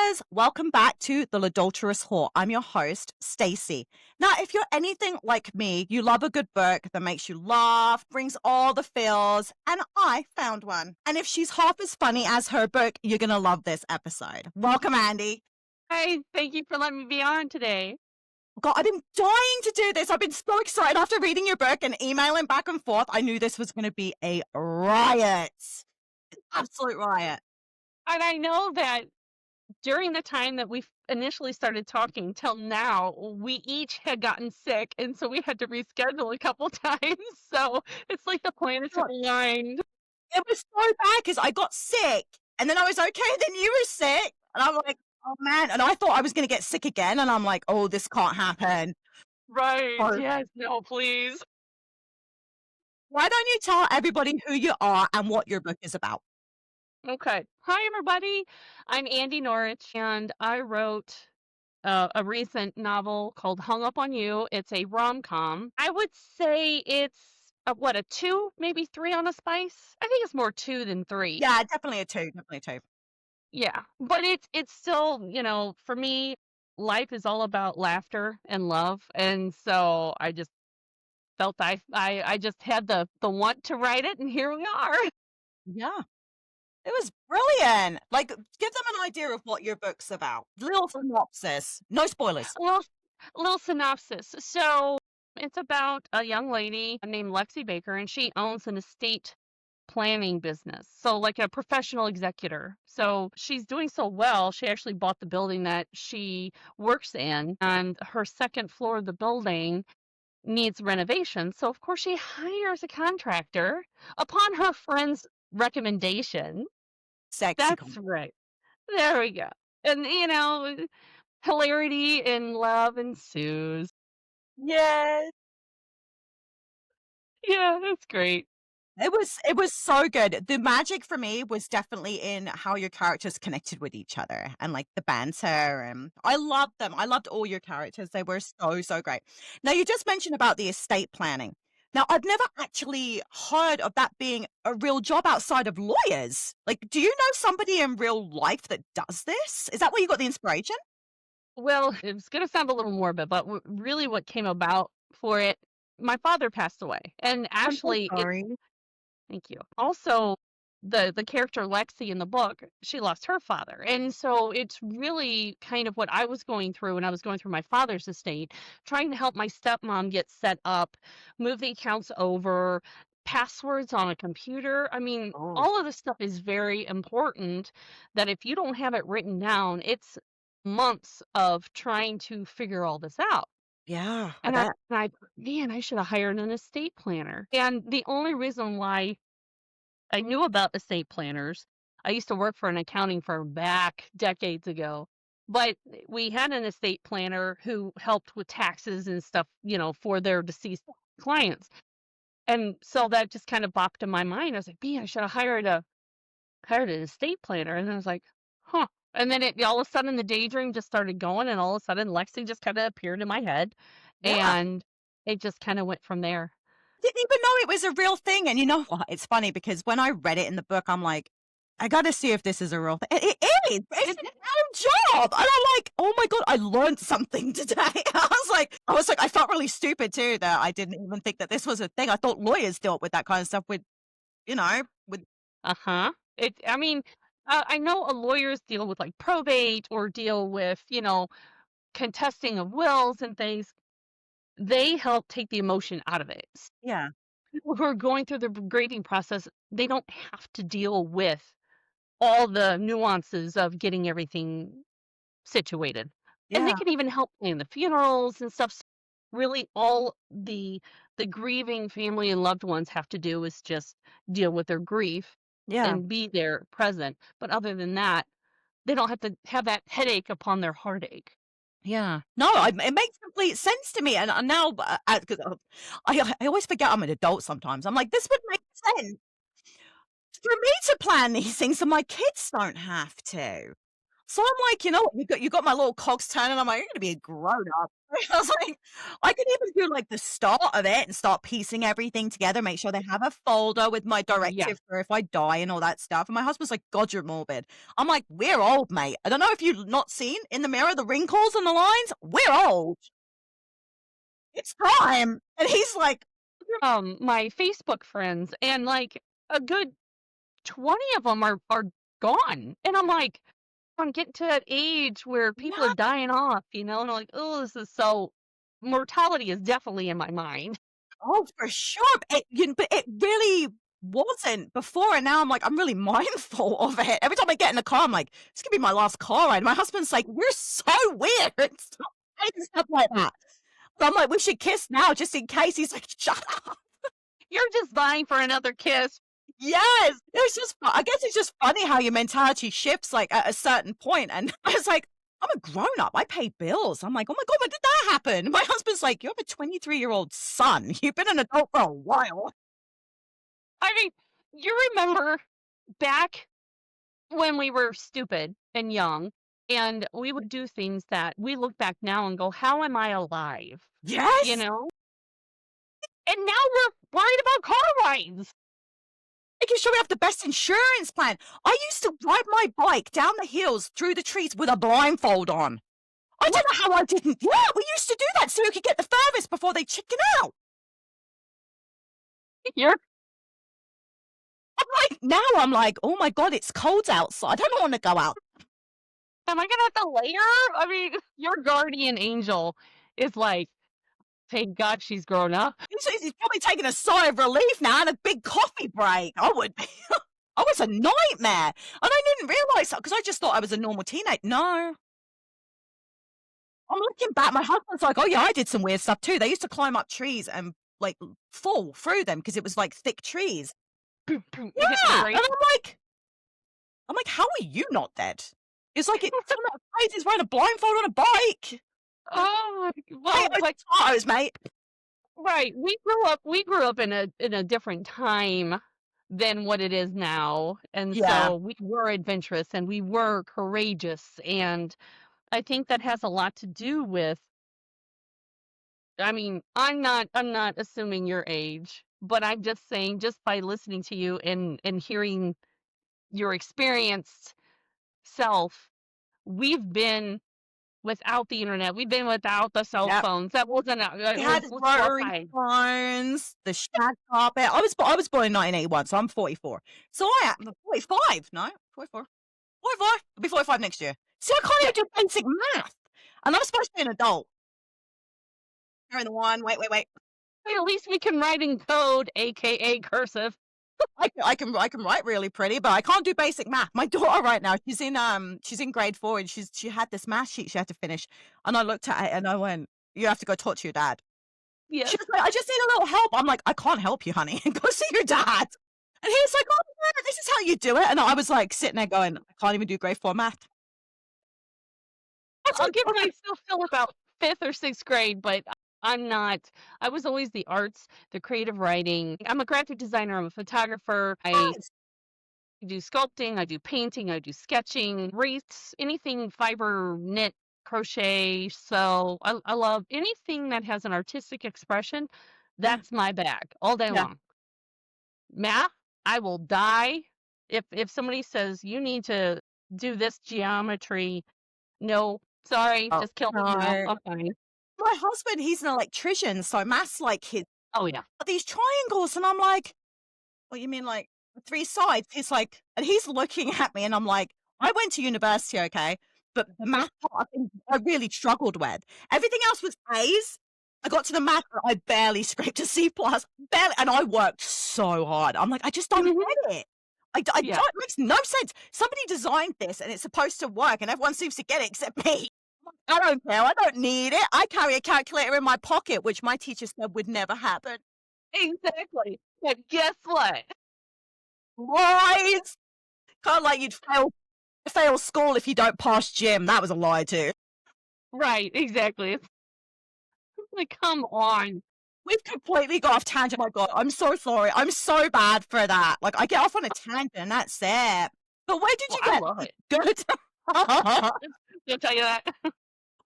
sisters, welcome back to The Adulterous Whore. I'm your host, Stacy. Now, if you're anything like me, you love a good book that makes you laugh, brings all the feels, and I found one. And if she's half as funny as her book, you're going to love this episode. Welcome, Andi. Hi, thank you for letting me be on today. God, I've been dying to do this. I've been so excited after reading your book and emailing back and forth. I knew this was going to be a riot. Absolute riot. And I know that during the time that we initially started talking till now, we each had gotten sick, and so we had to reschedule a couple times. So it's like the planets have aligned. It was so bad because I got sick and then I was okay. Then you were sick. And I'm like, oh man. And I thought I was going to get sick again. And I'm like, oh, this can't happen. Right. Oh. Yes. No, please. Why don't you tell everybody who you are and what your book is about? Okay. Hi, everybody. I'm Andi Norwich, and I wrote a recent novel called Hung Up on You. It's a rom-com. I would say it's a 2, maybe 3 on a spice. I think it's more 2 than 3. Yeah, definitely a 2. Definitely a 2. Yeah, but it's still, for me, life is all about laughter and love, and so I just felt I just had the want to write it, and here we are. Yeah. It was brilliant. Like, give them an idea of what your book's about. Little synopsis. No spoilers. Little synopsis. So it's about a young lady named Lexi Baker, and she owns an estate planning business. So like a professional executor. So she's doing so well, she actually bought the building that she works in, and her second floor of the building needs renovation. So of course she hires a contractor upon her friend's recommendation. Sexy. That's right. There we go. And hilarity and love ensues. Yes. Yeah, that's great. It was so good. The magic for me was definitely in how your characters connected with each other and like the banter, and I loved them. I loved all your characters. They were so great. Now you just mentioned about the estate planning. Now I've never actually heard of that being a real job outside of lawyers. Like, do you know somebody in real life that does this? Is that where you got the inspiration? Well, it's going to sound a little morbid, but really what came about for it, my father passed away. And I'm so actually, sorry. thank you. Also, the character Lexi in the book, she lost her father. And so it's really kind of what I was going through when I was going through my father's estate, trying to help my stepmom get set up, move the accounts over, passwords on a computer. I mean, Oh. all of this stuff is very important that if you don't have it written down, it's months of trying to figure all this out. Yeah, I And bet. man, I should have hired an estate planner. And the only reason why I knew about estate planners, I used to work for an accounting firm back decades ago, but we had an estate planner who helped with taxes and stuff, for their deceased clients. And so that just kind of popped in my mind. I was like, man, I should have hired an estate planner. And I was like, huh. And then all of a sudden the daydream just started going, and all of a sudden Lexi just kind of appeared in my head, Yeah. and it just kind of went from there. Didn't even know it was a real thing. And you know what? It's funny because when I read it in the book, I'm like, I got to see if this is a real thing. It is. It's an job. And I'm like, oh my God, I learned something today. I was like, I felt really stupid too that I didn't even think that this was a thing. I thought lawyers dealt with that kind of stuff with. Uh-huh. I mean, I know lawyers deal with like probate or deal with, contesting of wills and things. They help take the emotion out of it. Yeah. People who are going through the grading process, they don't have to deal with all the nuances of getting everything situated. And they Yeah. can even help plan the funerals and stuff. So really, all the grieving family and loved ones have to do is just deal with their grief Yeah. and be there present. But other than that, they don't have to have that headache upon their heartache. Yeah. No, it makes complete sense to me. And now, because I always forget I'm an adult sometimes. I'm like, this would make sense for me to plan these things so my kids don't have to. So I'm like, you know what? You got my little cogs turning. I'm like, you're going to be a grown up. I was like, I could even do, like, the start of it and start piecing everything together, make sure they have a folder with my Yeah. directive for if I die and all that stuff, and my husband's like, "God, you're morbid." I'm like, "We're old, mate. I don't know if you've not seen in the mirror the wrinkles and the lines? We're old. It's time." And he's like, My Facebook friends, and like a good 20 of them are gone. And I'm like, I'm getting to that age where people are "No." dying off, and I'm like, oh, this is so mortality is definitely in my mind. Oh, for sure, but it really wasn't before, and now I'm like, I'm really mindful of it. Every time I get in the car, I'm like, "This could be my last car ride." My husband's like, "We're so weird." Stop saying stuff like that. So I'm like, "We should kiss now just in case." He's like, "Shut up." You're just dying for another kiss. Yes. It's just I guess it's just funny how your mentality shifts, like, at a certain point, and I was like, "I'm a grown up. I pay bills." I'm like, "Oh my god, when did that happen?" My husband's like, "You have a 23-year-old son. You've been an adult for a while." I mean, you remember back when we were stupid and young, and we would do things that we look back now and go, how am I alive? You Yes. know? And now we're worried about car rides. Making sure we have the best insurance plan. I used to ride my bike down the hills through the trees with a blindfold on. I don't What? know how I didn't. Yeah, we used to do that so we could get the furthest before they chicken out. You're Now I'm like, oh my god, it's cold outside. I don't want to go out. Am I gonna have to layer? I mean, your guardian angel is like, thank God she's grown up. He's probably taking a sigh of relief now and a big coffee break. I would be. I was a nightmare. And I didn't realize that because I just thought I was a normal teenager. No. I'm looking back, my husband's like, "Oh, yeah, I did some weird stuff too." They used to climb up trees and, like, fall through them because it was, like, thick trees. Boom, boom, you hit the Yeah, and brake. I'm like, "How are you not dead?" It's like some of the crazies wearing a blindfold on a bike. Oh, well, Potatoes, like tomatoes, mate. right. We grew up in a different time than what it is now. And Yeah, so we were adventurous and we were courageous. And I think that has a lot to do with, I mean, I'm not assuming your age, but I'm just saying just by listening to you and hearing your experienced self, we've been without the internet. We've been without the cell yep. phones. That wasn't We it had was rotary glorified. phones, the shag carpet. I was born in 1981, so I'm 44. So I am 45, no, 44. 45. I'll be 45 next year. See, I can't Yeah. even do basic math, and I'm supposed to be an adult. Carry the one. Wait. At least we can write in code, aka cursive. I can write really pretty, but I can't do basic math. My daughter right now, she's in grade 4 and she had this math sheet she had to finish. And I looked at it and I went, "You have to go talk to your dad." Yeah. She was like, "I just need a little help." I'm like, "I can't help you, honey. Go see your dad." And he was like, "Oh, yeah, this is how you do it." And I was like sitting there going, "I can't even do grade 4 math." I I'll said, give "Okay, myself till about 5th or 6th grade, but I'm not. I was always the arts, the creative writing. I'm a graphic designer, I'm a photographer. I guys." do sculpting, I do painting, I do sketching, wreaths, anything fiber, knit, crochet. So I love anything that has an artistic expression. Yeah, That's my bag all day yeah, long. Math, I will die if somebody says you need to do this geometry. No, sorry, oh, just kill me now. no. I'm fine. My husband, he's an electrician, so math's like his Oh yeah. these triangles, and I'm like, "What, you mean, like, 3 sides?" He's like and he's looking at me, and I'm like, "I went to university, okay, but the math part, I think I really struggled with. Everything else was A's. I got to the math, and I barely scraped a C plus, barely, and I worked so hard." I'm like, "I just don't Mhm. get it. I Yeah. don't it makes no sense. Somebody designed this, and it's supposed to work, and everyone seems to get it except me. I don't care. I don't need it. I carry a calculator in my pocket," which my teacher said would never happen. Exactly. But guess what? Right? Kinda like you'd fail school if you don't pass gym. That was a lie too. Right, exactly. It's like, come on. We've completely got off tangent. Oh my god, I'm so sorry. I'm so bad for that. Like, I get off on a tangent and that's it. But where did Well, you I get love it. good? I'll tell you that.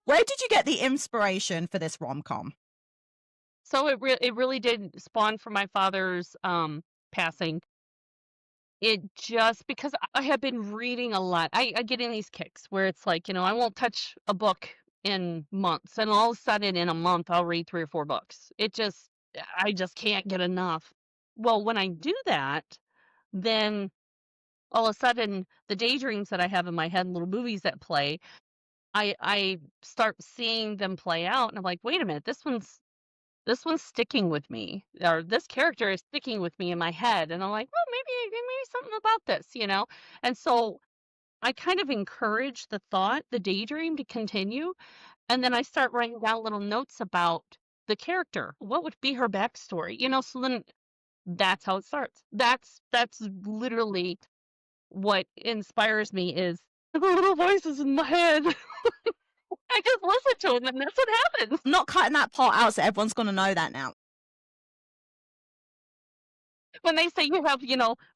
Where did you get the inspiration for this rom-com? So it really did spawn from my father's, passing. It just because I have been reading a lot. I get in these kicks where it's like, I won't touch a book in months, and all of a sudden in a month I'll read 3 or 4 books. I just can't get enough. Well, when I do that, then all of a sudden the daydreams that I have in my head, little movies that play, I start seeing them play out, and I'm like, "Wait a minute, this one's sticking with me, or this character is sticking with me in my head." And I'm like, well, maybe something about this. And so I kind of encourage the thought, the daydream to continue. And then I start writing down little notes about the character. What would be her backstory? So then that's how it starts. That's literally what inspires me is the little voices in my head. I just listen to them, and that's what happens. I'm not cutting that part out, so everyone's gonna know that now. When they say you have,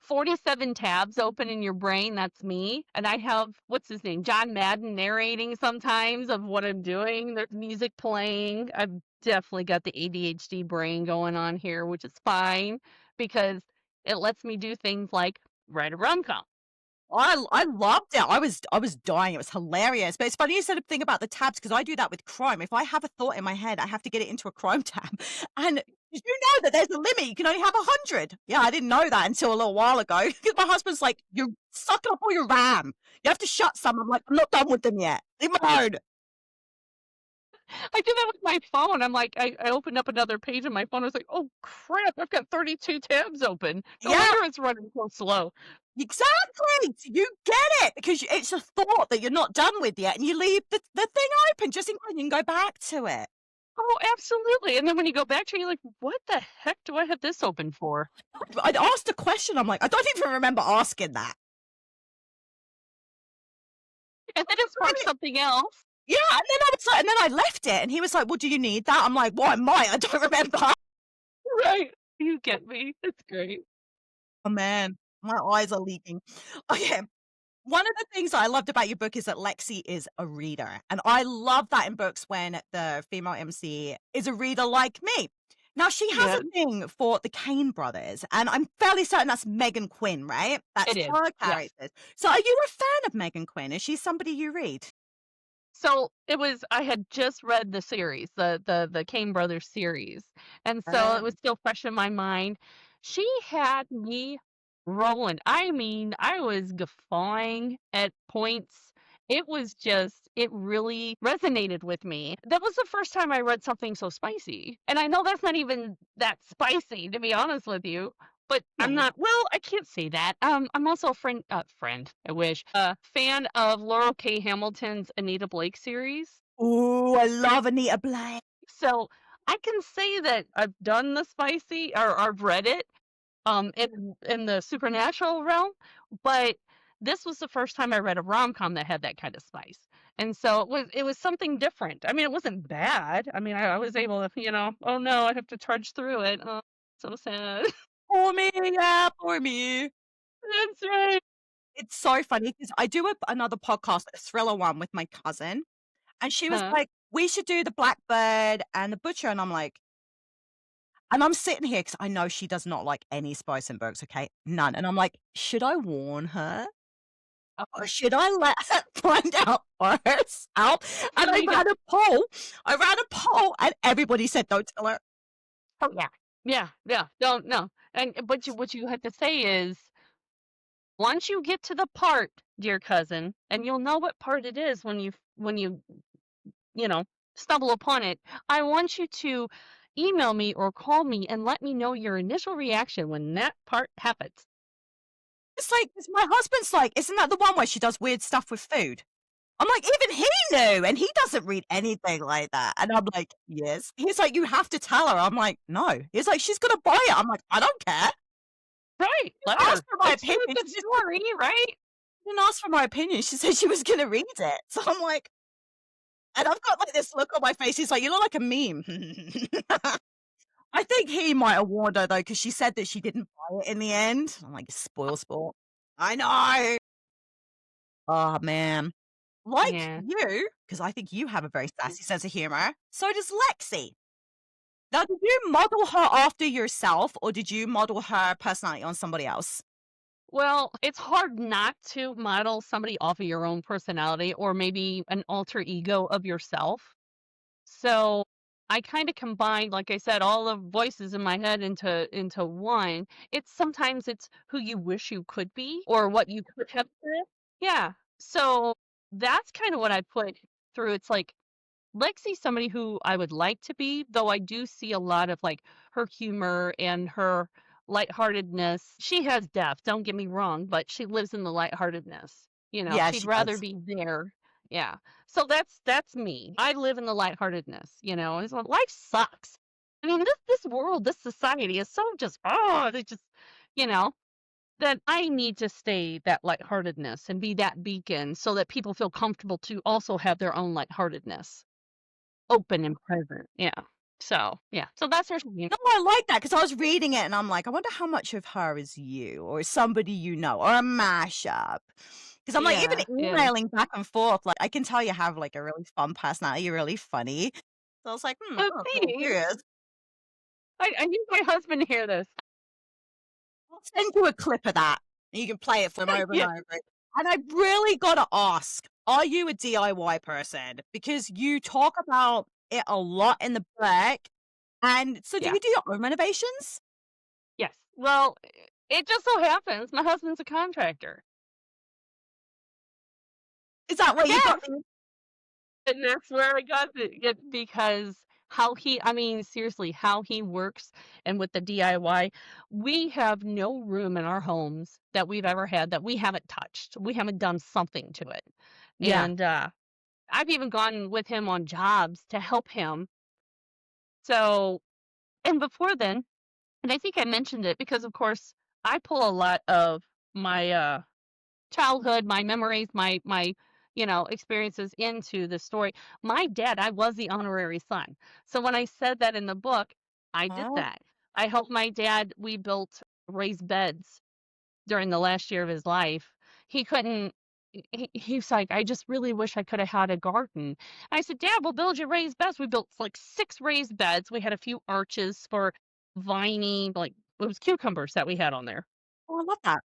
47 tabs open in your brain, that's me. And I have, what's his name? John Madden narrating sometimes of what I'm doing. There's music playing. I've definitely got the ADHD brain going on here, which is fine because it lets me do things like write a rom-com. I loved it. I was dying. It was hilarious. But it's funny you said a thing about the tabs because I do that with crime. If I have a thought in my head, I have to get it into a crime tab. And did you know that there's a limit? You can only have 100. Yeah, I didn't know that until a little while ago. Because my husband's like, "You're sucking up all your RAM. You have to shut some." I'm like, "I'm not done with them yet. Leave me alone." I do that with my phone. I'm like, I opened up another page on my phone. I was like, oh crap, I've got 32 tabs open. No Yeah, wonder it's running so slow. exactly. You get it because it's a thought that you're not done with yet, and you leave the thing open just in case you can go back to it. Oh, absolutely. And then when you go back to it, you're like, what the heck do I have this open for? I'd asked a question. I'm like, I don't even remember asking that. And then it sparks something else. Yeah, and then I was like, and then I left it, and he was like, "Well, do you need that?" I'm like, "Well, I might. I don't remember." Right. You get me. It's great. Oh man, my eyes are leaking. Okay, one of the things I loved about your book is that Lexi is a reader, and I love that in books when the female MC is a reader like me. Now she has Yeah, a thing for the Kane brothers, and I'm fairly certain that's Megan Quinn, right? That's it is. her Yes. characters. So, are you a fan of Megan Quinn? Is she somebody you read? So it was I had just read the series, the Kane Brothers series, and so it was still fresh in my mind. She had me rolling. I mean, I was guffawing at points. It really resonated with me. That was the first time I read something so spicy. And I know that's not even that spicy, to be honest with you. But I'm No. not, well, I can't say that. I'm also a I wish, a fan of Laurel K. Hamilton's Anita Blake series. Ooh, I love Anita Blake. So I can say that I've done the spicy or I've read it in the supernatural realm, but this was the first time I read a rom-com that had that kind of spice. And so it was something different. I mean, it wasn't bad. I mean, I was able to, oh no, I have to trudge through it. Oh, so sad. Poor me, yeah, poor me. That's right. It's so funny because I do another podcast, a thriller one with my cousin, and she was Huh? like, "We should do the Blackbird and the Butcher," and I'm like, and I'm sitting here because I know she does not like any spice in books, okay? None. And I'm like, should I warn her? Or should I let her find out for herself? And I Really don't. ran a poll. I ran a poll and everybody said don't tell her. Oh yeah. Yeah, yeah. Don't no. And but what you have to say is once you get to the part, dear cousin, and you'll know what part it is when you you know, stumble upon it, I want you to email me or call me and let me know your initial reaction when that part happens. It's like, 'cause my husband's like, isn't that the one where she does weird stuff with food? I'm like, even he knew, and he doesn't read anything like that. And I'm like, yes. He's like, you have to tell her. I'm like, no. He's like, she's gonna buy it. I'm like, I don't care. Right. Let Ask her. for my It's opinion. just a story, right? She didn't ask for my opinion. She said she was gonna read it. So I'm like, and I've got like this look on my face. He's like, you look like a meme. I think he might have warned her though, because she said that she didn't buy it in the end. I'm like, spoil sport. I know. Oh man. like Yeah. you, because I think you have a very sassy sense of humor, so does Lexi. Now, did you model her after yourself, or did you model her personality on somebody else? Well, it's hard not to model somebody off of your own personality or maybe an alter ego of yourself. So I kind of combined, like I said, all the voices in my head into one. It's who you wish you could be or what you could have been. Yeah. So that's kind of what I put through. It's like Lexi's somebody who I would like to be, though I do see a lot of like her humor and her lightheartedness. She has depth, don't get me wrong, but she lives in the lightheartedness. Yeah, She'd she rather does. be there. Yeah. So that's me. I live in the lightheartedness. It's like life sucks. I mean, this world, this society is so just they just you know, that I need to stay that lightheartedness and be that beacon so that people feel comfortable to also have their own lightheartedness. Open and present, yeah. So, yeah, so that's her thing. No, I like that because I was reading it and I'm like, I wonder how much of her is you or somebody you know or a mashup. Because I'm like, even Yeah, yeah. emailing back and forth, like I can tell you have like a really fun personality, you're really funny. So I was like, Oh, I'm thanks. curious. I need my husband to hear this. I'll send you a clip of that and you can play it for him over and Yeah, over. And I really gotta ask, are you a DIY person? Because you talk about it a lot in the book. And so do yeah, you do your own renovations? yes. Well, it just so happens my husband's a contractor. Is that where you got Yes, and that's where I got it because I mean, seriously, how he works and with the DIY, we have no room in our homes that we've ever had that we haven't touched. We haven't done something to it. Yeah. And, I've even gone with him on jobs to help him. So, and before then, and I think I mentioned it because, of course, I pull a lot of my childhood, my memories, my experiences into the story. My dad, I was the honorary son. So when I said that in the book, I did Oh, that. I helped my dad. We built raised beds during the last year of his life. He couldn't he's like, "I just really wish I coulda had a garden." I said, "Dad, we'll build you raised beds." We built, like, 6 raised beds. We had a few arches for vining, like, it was cucumbers that we had on there. oh, I love that.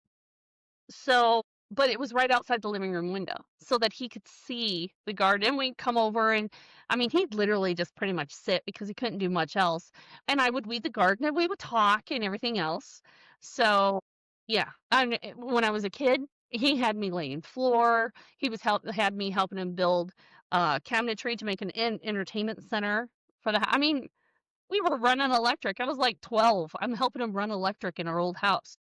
So but it was right outside the living room window so that he could see the garden. We'd come over and I mean, he'd literally just pretty much sit because he couldn't do much else. And I would weed the garden and we would talk and everything else. So, yeah. And when I was a kid, he had me laying floor. He was had me helping him build cabinetry to make an entertainment center for I mean, we were running electric. I was like 12. I'm helping him run electric in our old house.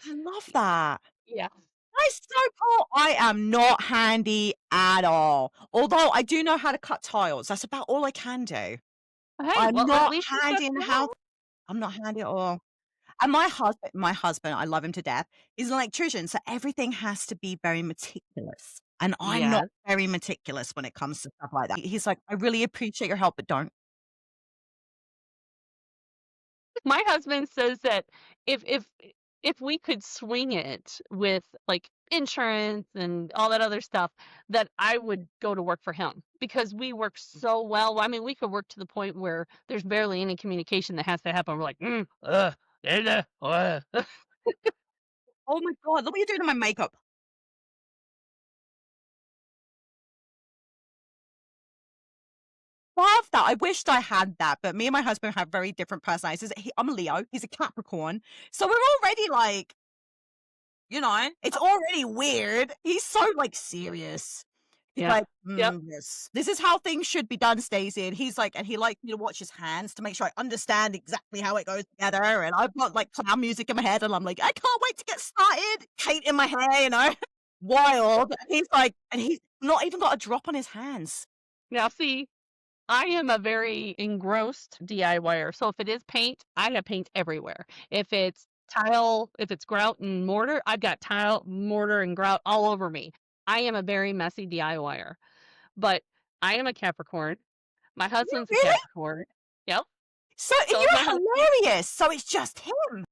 I love that. Yeah. That's so cool. I am not handy at all. Although I do know how to cut tiles. That's about all I can do. Hey, I'm well, at not least you said handy in the house. no. I'm not handy at all. And my husband, I love him to death, is an electrician, so everything has to be very meticulous. And I'm not Yes. very meticulous when it comes to stuff like that. He's like, "I really appreciate your help, but don't." My husband says that if if if we could swing it with, like, insurance and all that other stuff, that I would go to work for him because we work so well. I mean, we could work to the point where there's barely any communication that has to happen. We're like, Oh my god, look what you're doing to my makeup. Love that. I wished I had that, but me and my husband have very different personalities. I'm a Leo, he's a Capricorn. So we're already like, it's already weird. He's so like serious. He's Yeah. like, Yep. yes, this is how things should be done, Stacey. And he's like, and he likes me to watch his hands to make sure I understand exactly how it goes together. And I've got like clown music in my head, and I'm like, I can't wait to get started. Kate in my hair. Wild. And he's like, and he's not even got a drop on his hands. Now see, I am a very engrossed DIYer. So if it is paint, I have paint everywhere. If it's tile, if it's grout and mortar, I've got tile, mortar, and grout all over me. I am a very messy DIYer. But I am a Capricorn. My husband's a Really? Capricorn. Yep. So So is my you're husband. hilarious. So it's just him.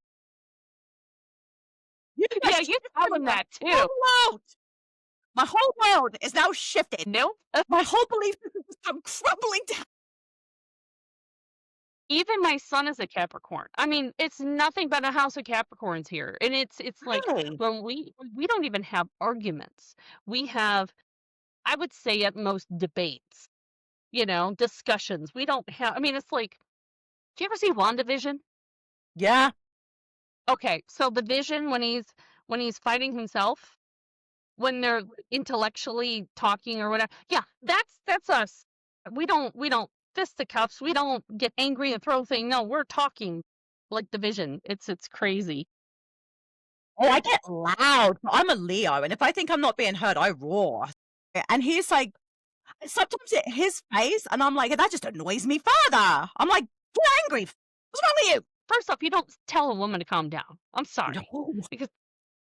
You guys Yeah, should you tell him have that a too. fallout. My whole world is now shifted. Nope. My whole belief system has come crumbling down. Even my son is a Capricorn. I mean, it's nothing but a house of Capricorns here, and it's like Really? when we don't even have arguments. We have, I would say, at most debates. Discussions. We don't have. I mean, it's like, do you ever see WandaVision? Yeah. Okay, so the Vision when he's fighting himself, when they're intellectually talking or whatever. Yeah, that's us. We don't fisticuffs. We don't get angry and throw things. No, we're talking like the Vision. It's crazy. Oh, I get loud. I'm a Leo, and if I think I'm not being heard, I roar. And he's like, sometimes his face, and I'm like, that just annoys me further. I'm like, get angry. What's wrong with First off, you don't tell a woman to calm down. I'm you? sorry, No. because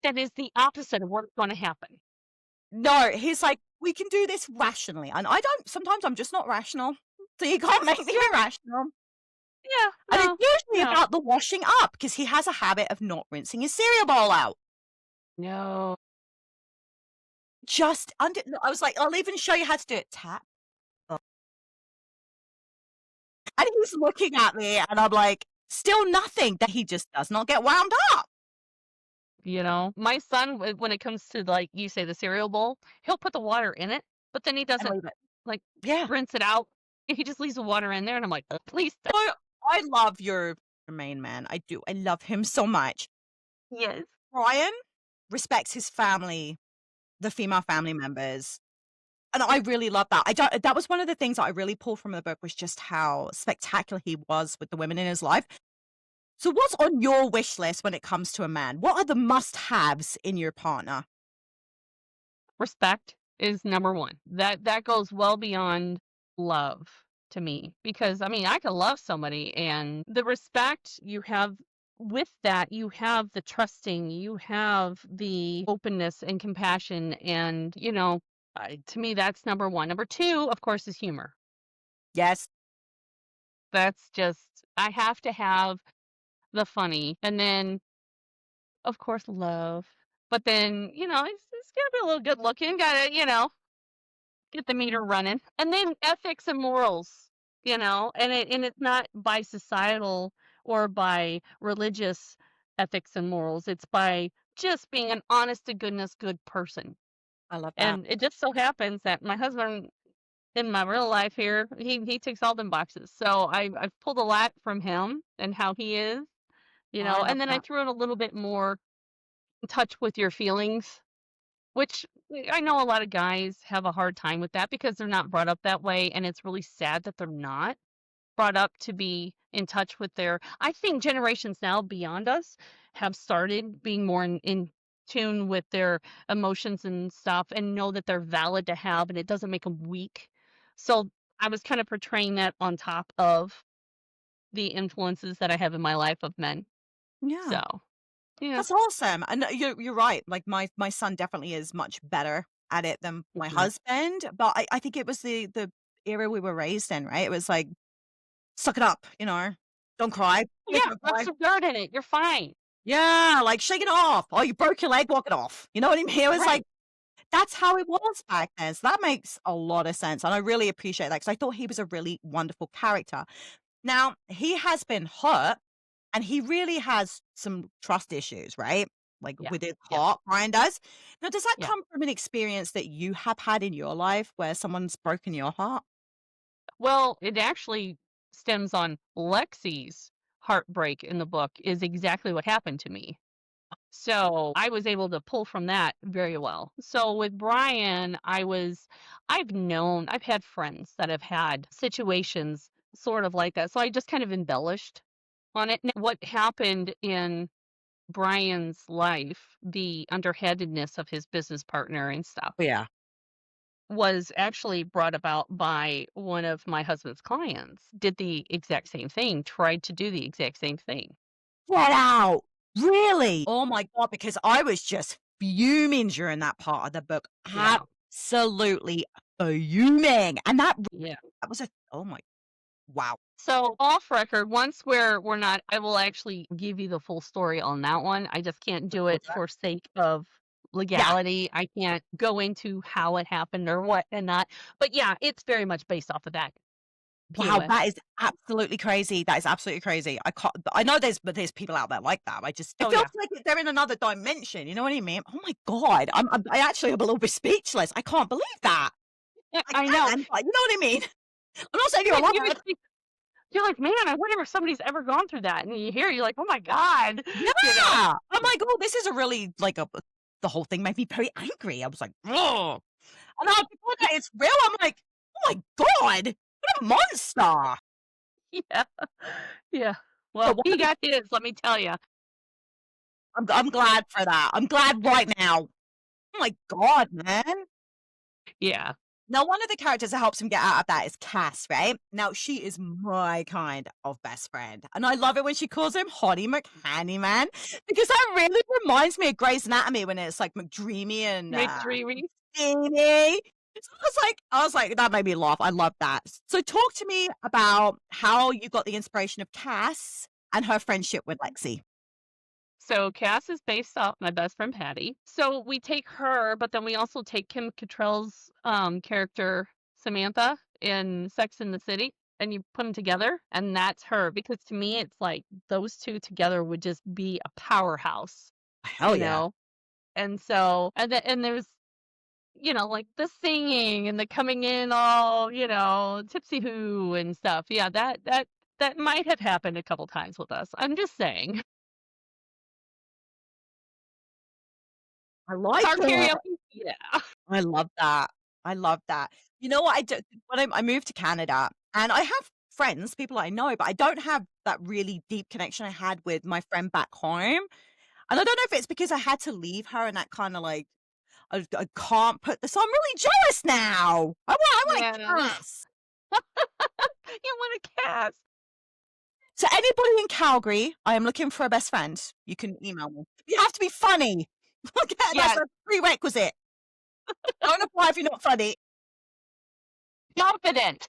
that is the opposite of what's going to happen. No, he's like, we can do this rationally. And I don't, sometimes I'm just not rational. So you can't make me irrational. Yeah, And it's no, usually no, about the washing up because he has a habit of not rinsing his cereal bowl out. no. Just under, I was like, I'll even show you how to do it. Tap. And he's looking at me and I'm like, still nothing that he just does not get wound up. My son, when it comes to, like you say, the cereal bowl, he'll put the water in it, but then he And doesn't leave it. like Yeah. rinse it out. He just leaves the water in there, and I'm like, please stop. I love your main man. I do. I love him so much. Yes. Brian respects his family, the female family members. And I really love that. I don't that was one of the things that I really pulled from the book was just how spectacular he was with the women in his life. So what's on your wish list when it comes to a man? What are the must-haves in your partner? Respect is number one. That goes well beyond love to me, because I mean, I can love somebody, and the respect you have with that, you have the trusting, you have the openness and compassion, and to me, that's number one. Number two, of course, is humor. Yes, That's just, I have to have the funny, and then, of course, love. But then, it's gotta be a little good looking, gotta, get the meter running. And then ethics and morals, and it's not by societal or by religious ethics and morals. It's by just being an honest to goodness good person. I love that. And it just so happens that my husband in my real life here, he ticks all them boxes. So I've pulled a lot from him and how he is, I love and then I that. threw in a little bit more in touch with your feelings, which I know a lot of guys have a hard time with that because they're not brought up that way, and it's really sad that they're not brought up to be in touch with their. I think generations now beyond us have started being more in tune with their emotions and stuff, and know that they're valid to have, and it doesn't make them weak. So I was kind of portraying that on top of the influences that I have in my life of men. Yeah. So, yeah. That's awesome. And you're right. Like my son definitely is much better at it than my Mhm. husband. But I think it was the era we were raised in, right? It was like, suck it up, Don't cry. Yeah, Yeah, don't rub cry. some dirt in it. You're fine. Yeah, like shake it off. Oh, you broke your leg, walk it off. You know what I mean? It was like Right. that's how it was back then. So that makes a lot of sense. And I really appreciate that because I thought he was a really wonderful character. Now, he has been hurt and he really has some trust issues, right? Like Yeah. with his Yeah. heart, Brian does. Now, does that Yeah. come from an experience that you have had in your life where someone's broken your heart? Well, it actually stems on Lexi's heartbreak in the book is exactly what happened to me. So I was able to pull from that very well. So with Brian, I've had friends that have had situations sort of like that. So I just kind of embellished on it. Now, what happened in Brian's life, the underhandedness of his business partner and stuff, Yeah. was actually brought about by one of my husband's clients, did the exact same thing, tried to do the exact same thing. Get out. Really? Oh my God, because I was just fuming during that part of the book. Yeah. Absolutely fuming. And Yeah. that was a oh my wow. So off record, once we're not, I will actually give you the full story on that one. I just can't Look do forward it to that. for sake of Yeah. legality. I can't go into how it happened or what and not. But yeah, it's very much based off of that Wow, POS. that is absolutely crazy. That is absolutely crazy. I know there's people out there like that. It Oh feels yeah. like they're in another dimension, you know what I mean? Oh my god, I actually am a little bit speechless. I can't believe that. I I know. can, but you know what I mean? I'm not saying you're You would alive. think you're like, man, I wonder if somebody's ever gone through that. And you hear, you're like, oh my God, you know? Yeah. I'm like, "Oh, this is a really like a" the whole thing made me very angry. I was like, "Ugh." And now before that it's real, I'm like, "Oh my god, what a monster." Yeah. Yeah. So Well, one he of the got his, let me tell you. I'm glad for that. I'm glad right now. Oh my god, man. Yeah. Now, one of the characters that helps him get out of that is Cass, right? Now, she is my kind of best friend. And I love it when she calls him Hottie McHanny because that really reminds me of Grey's Anatomy when it's like McDreamy and McDreamy. Steamy. So I was like, that made me laugh. I love that. So talk to me about how you got the inspiration of Cass and her friendship with Lexi. So Cass is based off my best friend Patty. So we take her, but then we also take Kim Cattrall's character Samantha in Sex in the City, and you put them together, and that's her. Because to me, it's like those two together would just be a powerhouse, Hell you yeah. know. And so, and there's like the singing and the coming in all tipsy who and stuff. Yeah, that might have happened a couple times with us. I'm just saying. I like Car it. karaoke. Yeah. I love that. I love that. You know what I do when I moved to Canada, and I have friends, people I know, but I don't have that really deep connection I had with my friend back home. And I don't know if it's because I had to leave her and that kinda like I can't put this I'm really jealous now. I want Yeah. a kiss. You want a cat. So anybody in Calgary, I am looking for a best friend. You can email me. You have to be funny. Okay, that's Yeah, a prerequisite. Don't apply if you're not funny. confident.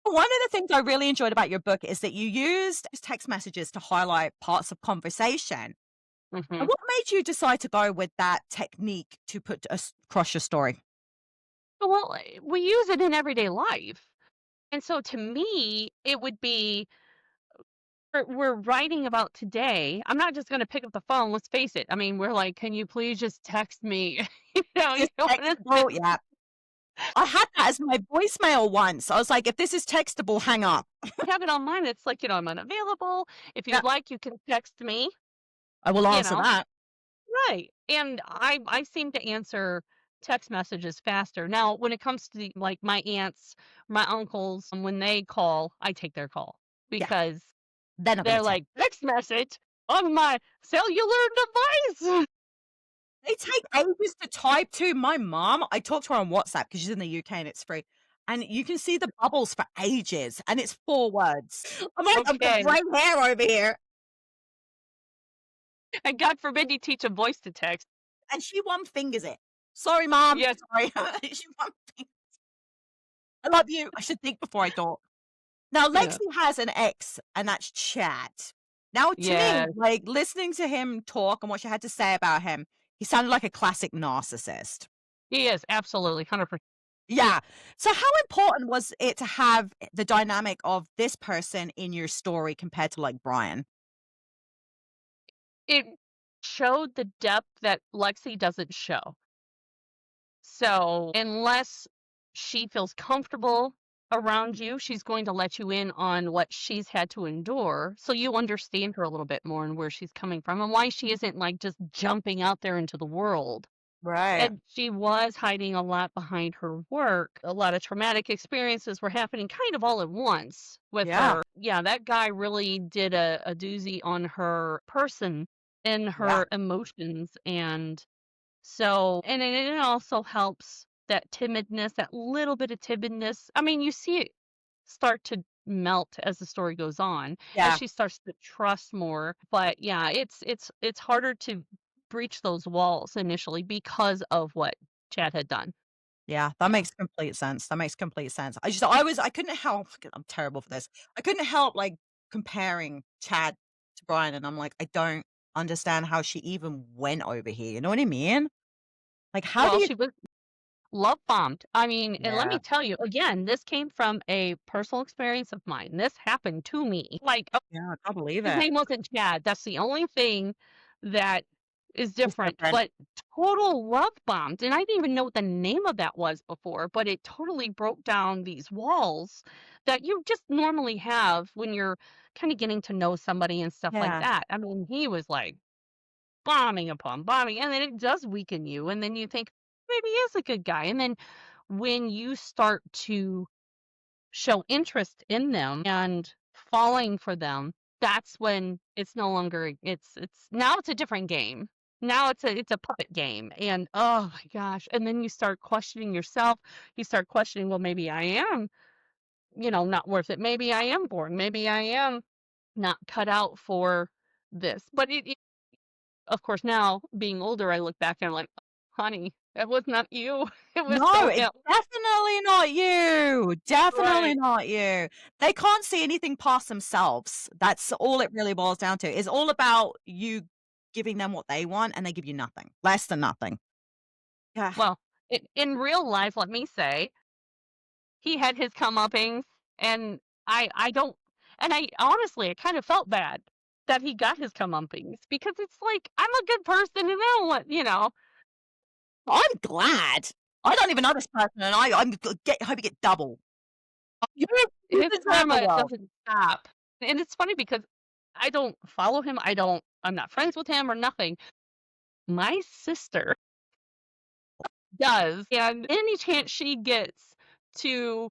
One of the things I really enjoyed about your book is that you used text messages to highlight parts of conversation. And Mhm. what made you decide to go with that technique to put across your story? Well, we use it in everyday life. And so to me, it would be we're writing about today. I'm not just gonna pick up the phone, let's face it. I mean, we're like, "Can you please just text me?" You Is don't wanna sit textable? Yeah. I had that as my voicemail once. I was like, if this is textable, hang up. I have it on mine, it's like, I'm unavailable. If Yeah, you'd like, you can text me, I will you answer know? that. Right, and I seem to answer text messages faster. Now, when it comes to, like, my aunts, my uncles, when they call, I take their call Yeah, because they're not gonna they're text. like, "Text message on my cellular device." They take ages to type too. My mom, I talk to her on WhatsApp because she's in the UK and it's free. And you can see the bubbles for ages, and it's 4 words. I'm like, I've got Okay, gray hair over here. and God forbid you teach a voice to text. And she one fingers it. Sorry, mom. Yes, Sorry. She one fin I love you. I should think before I talk. Now, yeah, Lexi has an ex, and that's Chad. Now, to me, yeah, like, listening to him talk and what she had to say about him, he sounded like a classic narcissist. he is, absolutely, 100%. Yeah. So how important was it to have the dynamic of this person in your story compared to, like, Brian? It showed the depth that Lexi doesn't show. So, unless she feels comfortable around you, she's going to let you in on what she's had to endure, so you understand her a little bit more and where she's coming from and why she isn't, like, just jumping out there into the world. Right. And she was hiding a lot behind her work. A lot of traumatic experiences were happening kind of all at once with Yeah. her. Yeah, that guy really did a doozy on her person and Yeah. her emotions, and so, and it also helps that timidness, that little bit of timidness. I mean, you see it start to melt as the story goes on, as Yeah. she starts to trust more. But yeah, it's harder to breach those walls initially because of what Chad had done. Yeah. That Yeah. makes complete sense. That makes complete sense. I couldn't help I'm terrible for this. I couldn't help, like, comparing Chad to Brian, and I'm like, I don't understand how she even went over here, you know what I mean? Like, how do Well, you she was love bombed. I mean, and let Yeah, me tell you, again, this came from a personal experience of mine. This happened to me. Like, yeah, I can't believe his it. name wasn't Chad. That's the only thing that is It's different, different. but total love bombed. And I didn't even know what the name of that was before, but it totally broke down these walls that you just normally have when you're kind of getting to know somebody and stuff like Yeah, that. I mean, he was like bombing upon bombing, and then it does weaken you. And then you think, maybe he is a good guy. And then when you start to show interest in them and falling for them, that's when it's no longer it's now it's a different game. Now it's a puppet game. And oh my gosh. And then you start questioning yourself. You start questioning, well, maybe I am, not worth it. Maybe I am boring. Maybe I am not cut out for this. But of course, now being older, I look back and I'm like, honey, it was not you. It was no, so it's him. definitely not you, definitely Right. not you. They can't see anything past themselves. That's all it really boils down to. It's all about you giving them what they want, and they give you nothing, less than nothing. Yeah. Well, in real life, let me say, he had his comeuppings, and I don't, and I honestly, I kind of felt bad that he got his comeuppings because it's like I'm a good person and I don't want. I'm glad. I don't even know this person, and I'm g get hope you get double. You His deserve the karma world. doesn't stop. And it's funny because I don't follow him. I'm not friends with him or nothing. My sister does, and any chance she gets to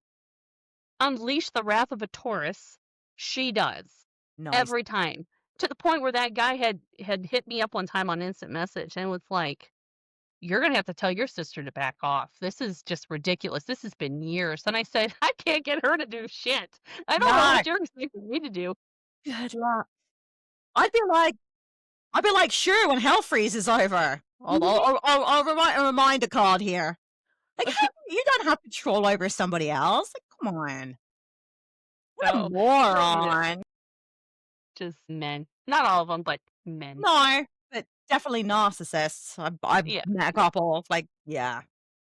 unleash the wrath of a Taurus, she does. Nice. Every time. To the point where that guy had hit me up one time on instant message and was like, "You're gonna have to tell your sister to back off. This is just ridiculous. This has been years." And I said, "I can't get her to do shit. I don't know No. what you're expecting me to do." Good luck. I'd be like "Sure, when hell freezes over." Mhm. I'll write a reminder card here. Like, hey, you don't have control over somebody else. Like, come on. What a So, yeah, moron. just men. Not all of them, but men. No, but definitely narcissists. I've Yeah. met a couple. Like, yeah,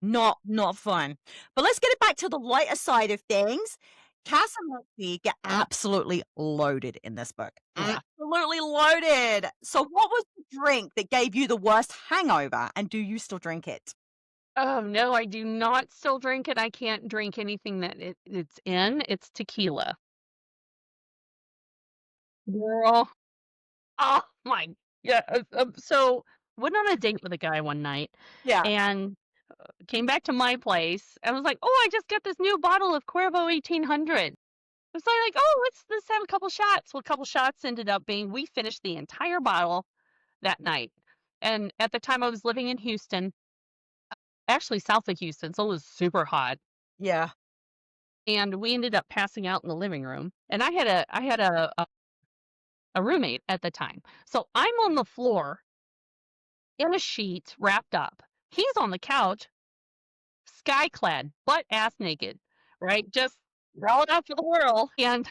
not fun. But let's get it back to the lighter side of things. Cass and Lexi get absolutely loaded in this book. Yeah. Absolutely loaded. So, what was the drink that gave you the worst hangover, and do you still drink it? Oh, no, I do not still drink it. I can't drink anything that it's in. It's tequila. Girl. Oh my yeah. So went on a date with a guy one night Yeah. and came back to my place and was like, "Oh, I just got this new bottle of Cuervo 1800." It's like, "Oh, let's have a couple shots." Well, a couple shots ended up being we finished the entire bottle that night. And at the time I was living in Houston, actually south of Houston, so it was super hot. Yeah. And we ended up passing out in the living room. And I had a roommate at the time. So I'm on the floor in a sheet, wrapped up. He's on the couch, sky clad, butt ass naked, right? Just rolling out for the world. And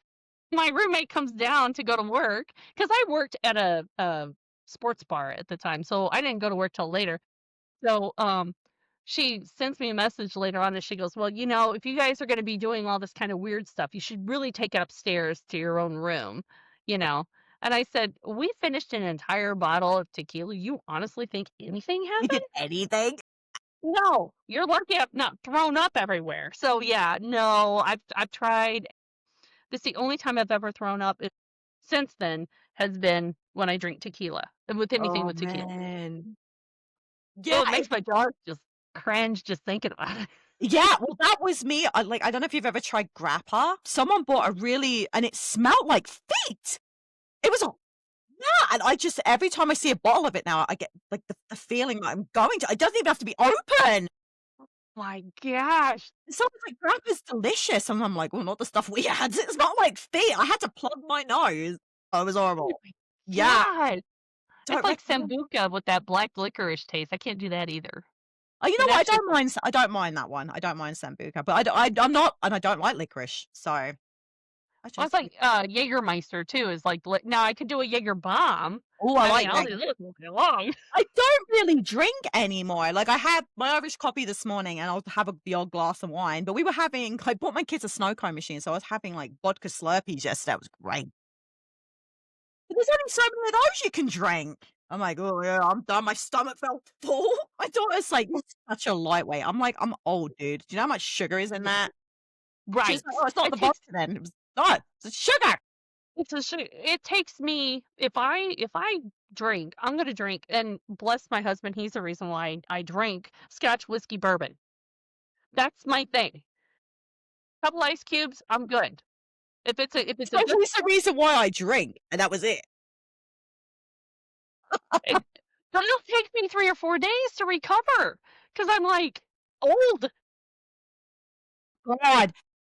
my roommate comes down to go to work because I worked at a sports bar at the time. So I didn't go to work till later. So she sends me a message later on and she goes, "Well, if you guys are going to be doing all this kind of weird stuff, you should really take it upstairs to your own room, you know." And I said, "We finished an entire bottle of tequila. You honestly think anything You did happened?" anything? No, you're lucky I've not thrown up everywhere. So yeah, no, I've tried. This the only time I've ever thrown up since then has been when I drink tequila, with anything Oh, with tequila. man. Yeah, Oh, it makes my jaw just cringe just thinking about it. yeah, well, that was me. I don't know if you've ever tried grappa. Someone bought a really and it smelled like feet. It was a yeah, and I just every time I see a bottle of it now, I get, like, the feeling that I'm going to it doesn't even have to be open. My gosh. Someone's like, "Grappa's delicious," and I'm like, "Well, not the stuff we had." It's not like feet. I had to plug my nose. Oh, it was Oh horrible. my Yeah, god. It's don't like recommend. Sambuca with that black licorice taste. I can't do that either. Oh, you know It what? actually I don't mind that one. I don't mind sambuca, but I'm not and I don't like licorice, so I Well, it's just like, Jägermeister too is like now I could do a Jaeger bomb. oh, I I mean, like I'll that. do this all day long. I don't really drink anymore. Like, I had my Irish coffee this morning, and I'll have the odd glass of wine, but we were having I bought my kids a snow cone machine, so I was having, like, vodka Slurpees yesterday. It was great. But there's only so many of those you can drink. I'm like, "Oh, yeah, I'm done." My stomach felt full. My daughter's like, "You're such a lightweight." I'm like, "I'm old, dude. Do you know how much sugar is in that?" She's like, Right. "Oh, it's not It the vodka takes then." It was not. It's sugar. it takes me if I drink, I'm gonna drink, and bless my husband, he's the reason why I drink Scotch, whiskey, bourbon. That's my thing. Couple ice cubes, I'm good. If it's a So good he's the reason why I drink, and that was it. it, but it'll take me 3 or 4 days to recover because I'm like old. God.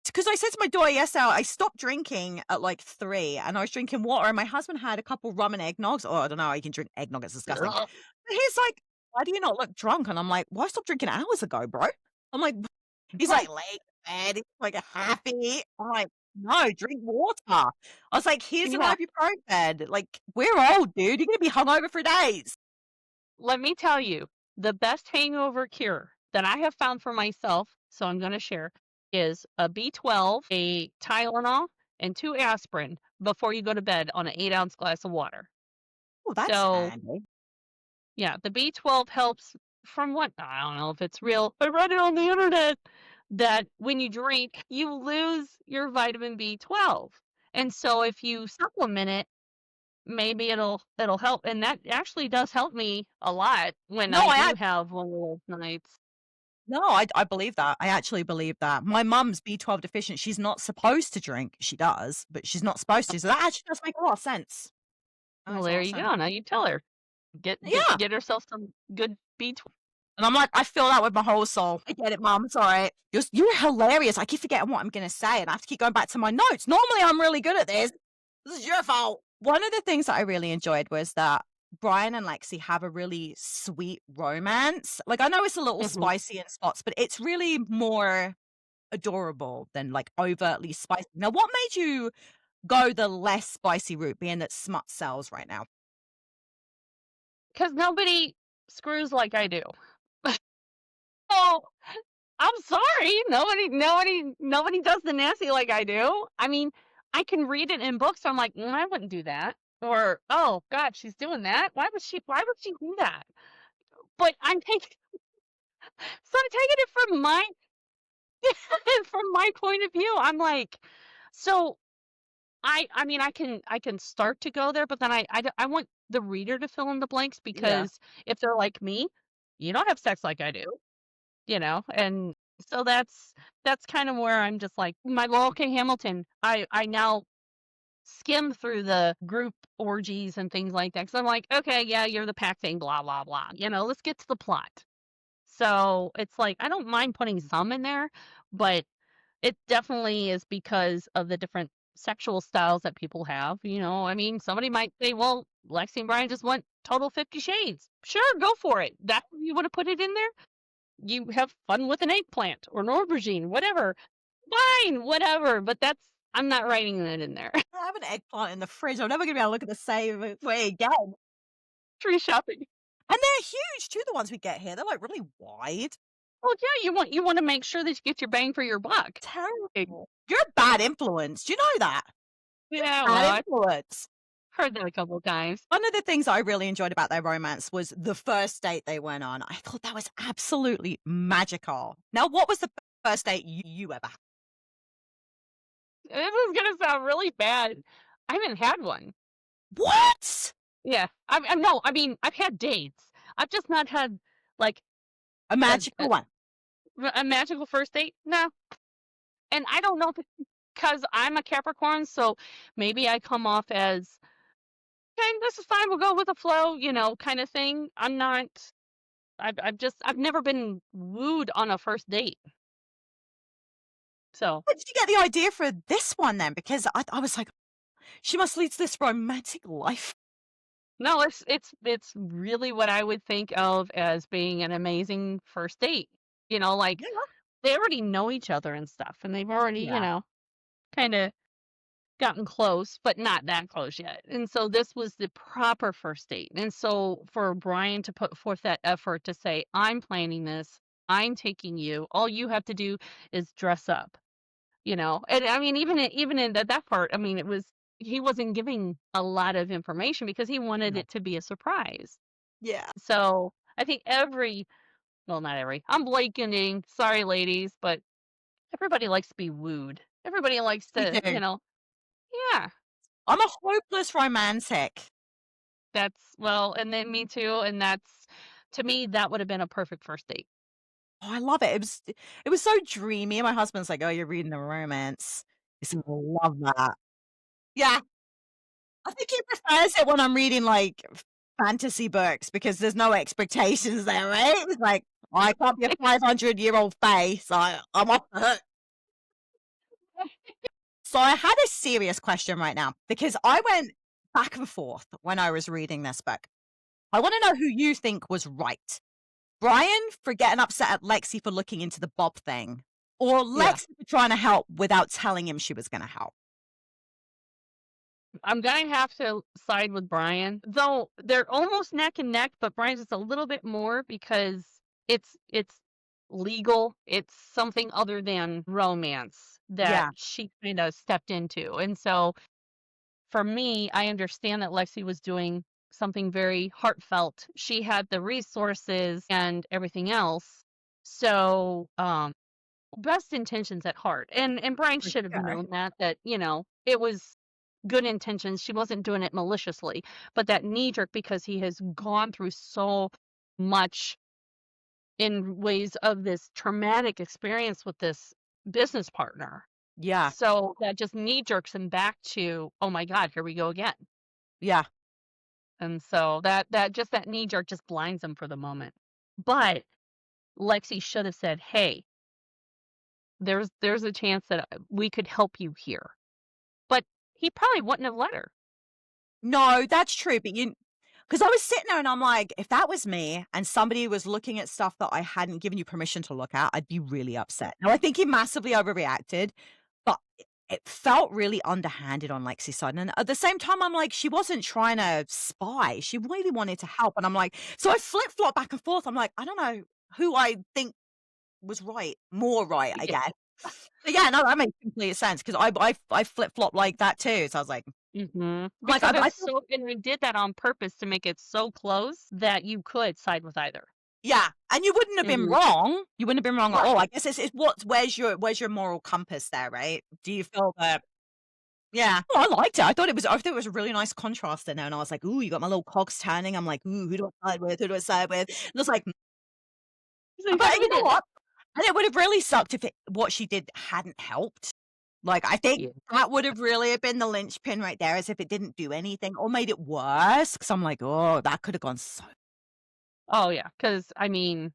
Because I said to my daughter yesterday, I stopped drinking at like 3 and I was drinking water, and my husband had a couple rum and eggnogs. Oh, I don't know. You can drink eggnog. It's disgusting. Ugh. And he's like, "Why do you not look drunk?" And I'm like, "Well, I stopped drinking hours ago, bro." I'm like, he's like, Right. "Late bed." He's like, "Happy." I'm like, "No, drink water." I was like, "Here's an Yeah. ibuprofen." Like, we're old, dude. You're going to be hungover for days. Let me tell you, the best hangover cure that I have found for myself, so I'm going to share, is a B12, a Tylenol, and 2 aspirin before you go to bed on an 8-ounce glass of water. Oh, that's So, handy. yeah, the B12 helps from what I don't know if it's real. I read it on the internet that when you drink, you lose your vitamin B12. And so if you supplement it, maybe it'll help. And that actually does help me a lot when No, I I do have one of those nights. No, I believe that. I actually believe that. My mum's B12 deficient. She's not supposed to drink. She does, but she's not supposed to. So that actually does make a lot of sense. That Well, makes a there lot of you sense. go. Now you tell her. Get get Yeah. get herself some good B12. And I'm like, I feel that with my whole soul. I get it, mum. It's all right. You're hilarious. I keep forgetting what I'm going to say, and I have to keep going back to my notes. Normally, I'm really good at this. This is your fault. One of the things that I really enjoyed was that Brian and Lexi have a really sweet romance. Like, I know it's a little Hmm. spicy in spots, but it's really more adorable than, like, overtly spicy. Now, what made you go the less spicy route, being that smut sells right now? Because nobody screws like I do. Oh, I'm sorry. Nobody does the nasty like I do. I mean, I can read it in books. I'm like, I wouldn't do that. Or, oh God, she's doing that. Why would she do that? But I'm taking so I'm taking it from my from my point of view. I'm like, so I mean I can start to go there, but then I want the reader to fill in the blanks Yeah. because if they're like me, you don't have sex like I do. And so that's kind of where I'm just like my Laurel K. Hamilton. I now skim through the group orgies and things like that because I'm like, okay, yeah, you're the pack thing, blah blah blah. Let's get to the plot. So it's like I don't mind putting some in there, but it definitely is because of the different sexual styles that people have. I mean, somebody might say, well, Lexi and Brian just want total 50 shades. Sure, go for it. That's where you want to put it in there. You have fun with an eggplant or an aubergine, whatever. Fine, whatever. But I'm not writing that in there. I have an eggplant in the fridge. I'm never gonna be able to look at the same way again. Tree shopping. And they're huge too, the ones we get here. They're, like, really wide. Well, yeah, you want to make sure that you get your bang for your buck. Eh, Terrible. You're a bad influence. Do you know that? Yeah, Bad well, I've influence. heard that a couple of times. One of the things I really enjoyed about their romance was the first date they went on. I thought that was absolutely magical. Now, what was the first date you ever had? This is gonna sound really bad. I haven't had one. What? Yeah, I'm no. I mean, I've had dates. I've just not had like A a, magical one. a magical first date. No, and I don't know if it's because I'm a Capricorn, so maybe I come off as okay, this is fine. We'll go with the flow, kind of thing. I'm not. I've never been wooed on a first date. So Where did you get the idea for this one then? Because I was like, she must lead this romantic life. no, it's really what I would think of as being an amazing first date. Like Yeah. they already know each other and stuff, and they've already, Yeah. kind of. gotten close, but not that close yet. And so this was the proper first date. And so for Brian to put forth that effort to say, I'm planning this, I'm taking you, all you have to do is dress up, you know? And I mean, even in that part, I mean, he wasn't giving a lot of information because he wanted No. it to be a surprise. Yeah. So I think well, not every, I'm blanking, sorry, ladies, but everybody likes to be wooed. Everybody likes We to, do. yeah, I'm a hopeless romantic. well, and then me too. And that's, to me, that would have been a perfect first date. Oh, I love it. It was so dreamy, and my husband's like, "Oh, you're reading a romance." I said, "I love that." Yeah, I think he prefers it when I'm reading, like, fantasy books because there's no expectations there, right? It's like, "I can't be a 500-year-old fae, so I'm off the hook." So I had a serious question right now because I went back and forth when I was reading this book. I wanna know who you think was right. Brian for getting upset at Lexi for looking into the Bob thing, or Yeah. Lexi for trying to help without telling him she was gonna help. I'm going to have to side with Brian, though they're almost neck and neck, but Brian's just a little bit more because it's legal. It's something other than romance that Yeah, she kind of stepped into. And so for me, I understand that Lexi was doing something very heartfelt. She had the resources and everything else. So, best intentions at heart. And Brian for should have sure. known that, it was good intentions. She wasn't doing it maliciously, but that knee jerk because he has gone through so much in ways of this traumatic experience with this business partner. Yeah, So that just knee jerks him back to, oh my God, here we go again. yeah. And so that knee jerk just blinds him for the moment. But Lexi should have said, "Hey, there's a chance that we could help you here." But he probably wouldn't have let her. No, that's true, but because I was sitting there and I'm like, if that was me and somebody was looking at stuff that I hadn't given you permission to look at, I'd be really upset. Now, I think he massively overreacted, but it felt really underhanded on Lexi's side, and at the same time, I'm like, she wasn't trying to spy, she really wanted to help, and I'm like so I flip-flop back and forth, I'm like, I don't know who I think was right, more right, I Yeah. guess. But yeah, no, that makes complete sense 'cause I flip-flop like that too, so I was like like, Because I it's feel so, and we did that on purpose to make it so close that you could side with either. yeah, and you wouldn't have been Mhm. wrong. You wouldn't have been wrong at all. I Right. guess it's where's your moral compass there, right? Do you feel that yeah. Oh, I liked it. I thought it was a really nice contrast in there, and I was like, "Ooh, you got my little cogs turning." I'm like, "Ooh, who do I side with? Who do I side with?" And I was like So but how do you we know do that? what? And it would have really sucked if what she did hadn't helped. Like, I think Yeah. that would have really have been the linchpin right there, as if it didn't do anything or made it worse. Because 'cause I'm like, "Oh, that could have gone so." Oh, yeah. Because I mean,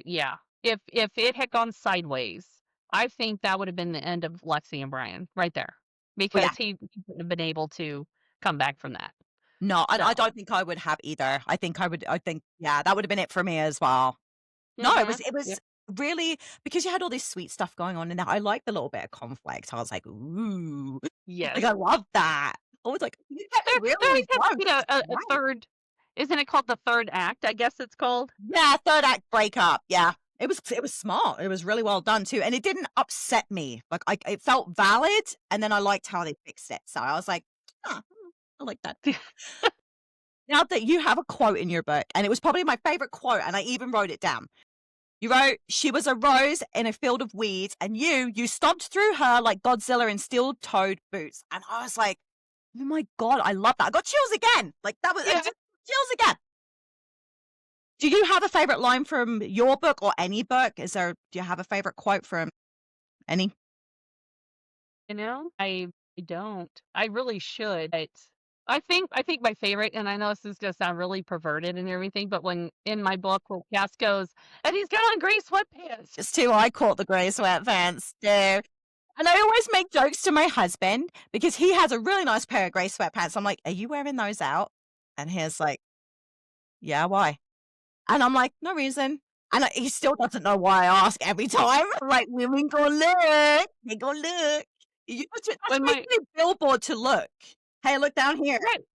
yeah. If it had gone sideways, I think that would have been the end of Lexi and Brian right there, Well, yeah. because he wouldn't have been able to come back from that. No, I So, don't think I would have either. I think yeah, that would have been it for me as well. No, it was mhm. it Yep. was really because you had all this sweet stuff going on in there, I liked the little bit of conflict. I was like, "Ooh." Like, Yes. I love that. I was like, "You get me There really always has to be engrossed." a Right. third, isn't it called the third act? I guess it's called? Yeah, 3rd act breakup, yeah. It was smart, it was really well done too, and it didn't upset me. Like, it felt valid, and then I liked how they fixed it, so I was like, "Huh, I like that." Now that you have a quote in your book, and it was probably my favorite quote, and I even wrote it down. You wrote, "She was a rose in a field of weeds, and you stomped through her like Godzilla in steel-toed boots." And I was like, "Oh my god, I love that." I got chills again. Like, that was I Yeah. just chills again. Do you have a favorite line from your book or any book? Do you have a favorite quote from any? I don't. I really should, but I think my favorite, and I know this is gonna sound really perverted and everything, but when in my book where Cass goes, "And he's got on gray sweatpants." Just too, I caught the grey sweatpants too. And I always make jokes to my husband because he has a really nice pair of grey sweatpants. I'm like, "Are you wearing those out?" And he's like, "Yeah, why?" And I'm like, "No reason." And he still doesn't know why I ask every time. I'm like, "Women go look. They go look." That's When my basically a billboard to look. "Hey, look down here." right,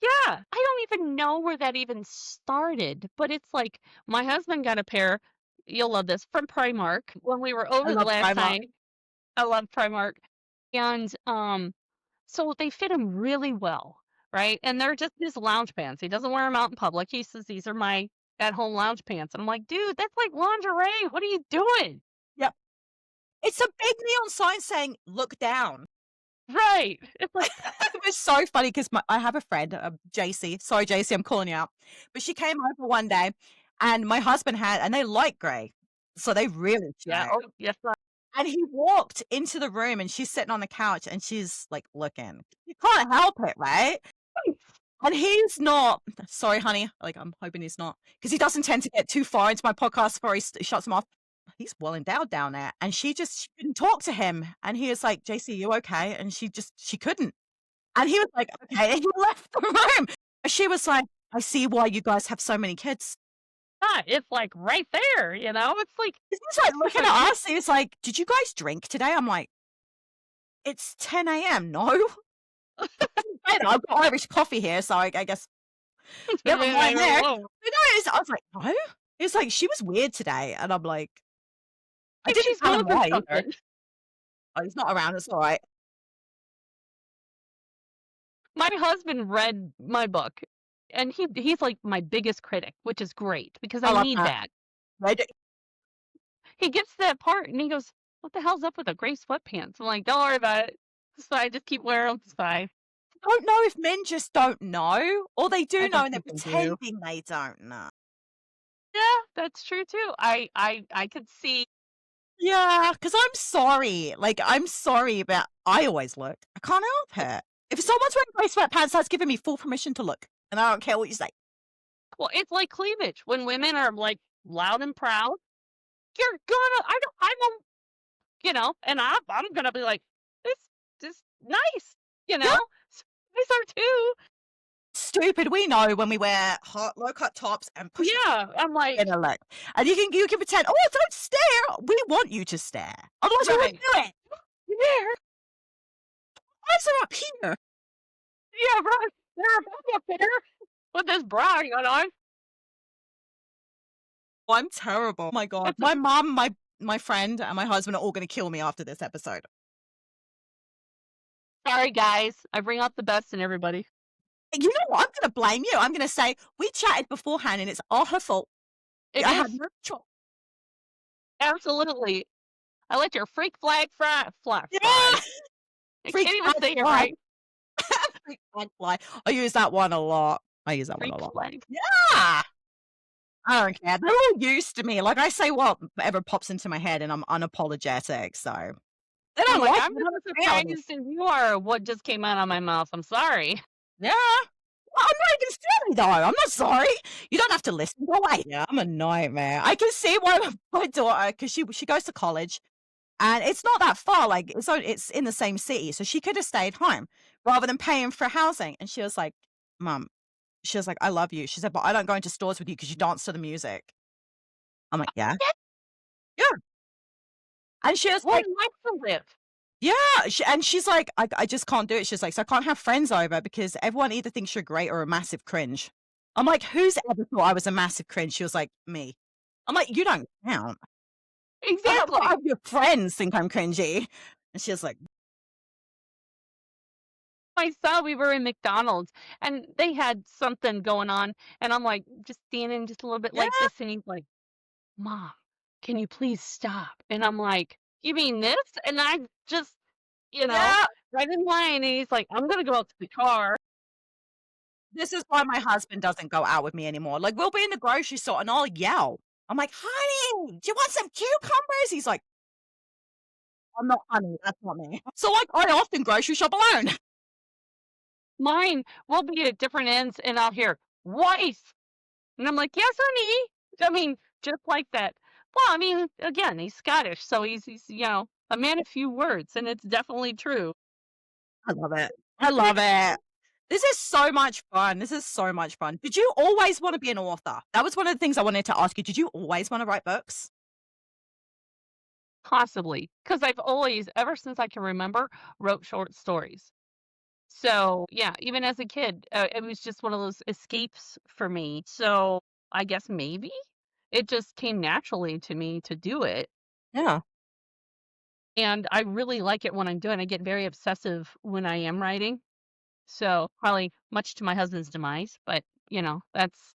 yeah, I don't even know where that even started, but it's like my husband got a pair, you'll love this, from Primark when we were I over the love last Primark. time. I love Primark. And, so they fit him really well, right? And they're just his lounge pants. He doesn't wear them out in public. He says, "These are my at-home lounge pants." And I'm like, "Dude, that's like lingerie. What are you doing?" Yep. It's a big neon sign saying, "Look down." Right. It's like, It was so funny 'cause I have a friend, JC. Sorry, JC, I'm calling you out. But she came over one day, and my husband had and they like grey, so they really yeah, show. oh, yes, And he walked into the room, and she's sitting on the couch, and she's, like, looking. You can't help it, right? And he's not sorry, honey, like, I'm hoping he's not, because he doesn't tend to get too far into my podcast before he shuts him off. He's well endowed down there, and she couldn't talk to him, and he was like, "JC, you okay?" And she couldn't. And he was like, "Okay," and he left the room. And she was like, "I see why you guys have so many kids." not. It's like right there, you know? It's like, He's like it's looking like, at us, he's like, "Did you guys drink today?" I'm like, "It's 10 AM, no?" I know, I've got Irish coffee here, so I guess never mind there. whoa. But no, I was like, "No?" It's like, "She was weird today," and I'm like, I Like didn't she's tell him going through why either. something. "Oh, he's not around, it's alright." My husband read my book, and he's like my biggest critic, which is great because I I love need that. that. Right? He gets to that part and he goes, "What the hell's up with the gray sweatpants?" I'm like, "Don't worry about it. It's fine. Just keep wearing them. It's fine." I don't know if men just don't know, or they I do know don't and they're think they do. pretending they don't know. Yeah, that's true too. I could see. Yeah, because 'cause I'm sorry, like, I'm sorry, but I always look. I can't help it. If someone's wearing gray sweatpants, that's giving me full permission to look, and I don't care what you say. Well, it's like cleavage. When women are like loud and proud, you're gonna. I don't. I'm a. You know, and I'm gonna be like, this nice. You Yeah, know, these are too. stupid, we know when we wear hot low cut tops and push the Yeah, I'm like, in a look, and you can pretend, "Oh, don't stare." We want you to stare, otherwise we wouldn't right do it. there. Eyes are up here. Yeah, right. They're back up there with this bra going on. Oh, I'm terrible. Oh my god. My mom, my friend, and my husband are all gonna kill me after this episode. Sorry, guys. I bring out the best in everybody. You know what? I'm gonna blame you. I'm gonna say, "We chatted beforehand, and it's all her fault. It I had is no choice." absolutely. I let your freak flag Yeah! fly. I Freak can't even flag say it fly. right. Freak flag fly. I use that one a lot. I use that one a Freak lot. flag. Yeah! I don't care. They're all used to me. Like, I say whatever pops into my head, and I'm unapologetic, so they I'm don't like, like I'm it, just I'm as proud of it. surprised as you are what just came out of my mouth. I'm sorry. Yeah. Well, I'm not even silly, though. I'm not sorry. You don't have to listen. Go away. Yeah, I'm a nightmare. I can see why my daughter, because she goes to college. And it's not that far, like, it's in the same city, so she could have stayed home rather than paying for housing, and she was like, "Mom," she was like, "I love you." She said, "But I don't go into stores with you because you dance to the music." I'm like, "Yeah, yeah." And she was What like, a life to live. "Yeah," and she's like, I just can't do it." She's like, "So I can't have friends over because everyone either thinks you're great or a massive cringe." I'm like, "Who's ever thought I was a massive cringe?" She was like, "Me." I'm like, "You don't count. I don't Exactly. thought your friends think I'm cringy." And she was like, I saw we were in McDonald's and they had something going on, and I'm like just standing just a little bit "Yeah, like this, and he's like, "Mom, can you please stop?" And I'm like, "You mean this?" And I just, you know, yeah." right in line, and he's like, "I'm gonna go out to the car." This is why my husband doesn't go out with me anymore. Like, we'll be in the grocery store and I'll yell. I'm like, "Honey, do you want some cucumbers?" He's like, "I'm not honey, that's not me." So, like, I often grocery shop alone. Mine will be at different ends, and I'll hear, "Wife," and I'm like, "Yes, honey." I mean, just like that. Well, I mean, again, he's Scottish, so he's a man of few words, and it's definitely true. I love it. I love it. This is so much fun. This is so much fun. Did you always wanna be an author? That was one of the things I wanted to ask you. Did you always wanna write books? Possibly, because 'cause I've always, ever since I can remember, wrote short stories. So, yeah, even as a kid, it was just one of those escapes for me. So, I guess maybe it just came naturally to me to do it, Yeah. and I really like it when I'm doing I get very obsessive when I am writing, so probably much to my husband's demise, but, that's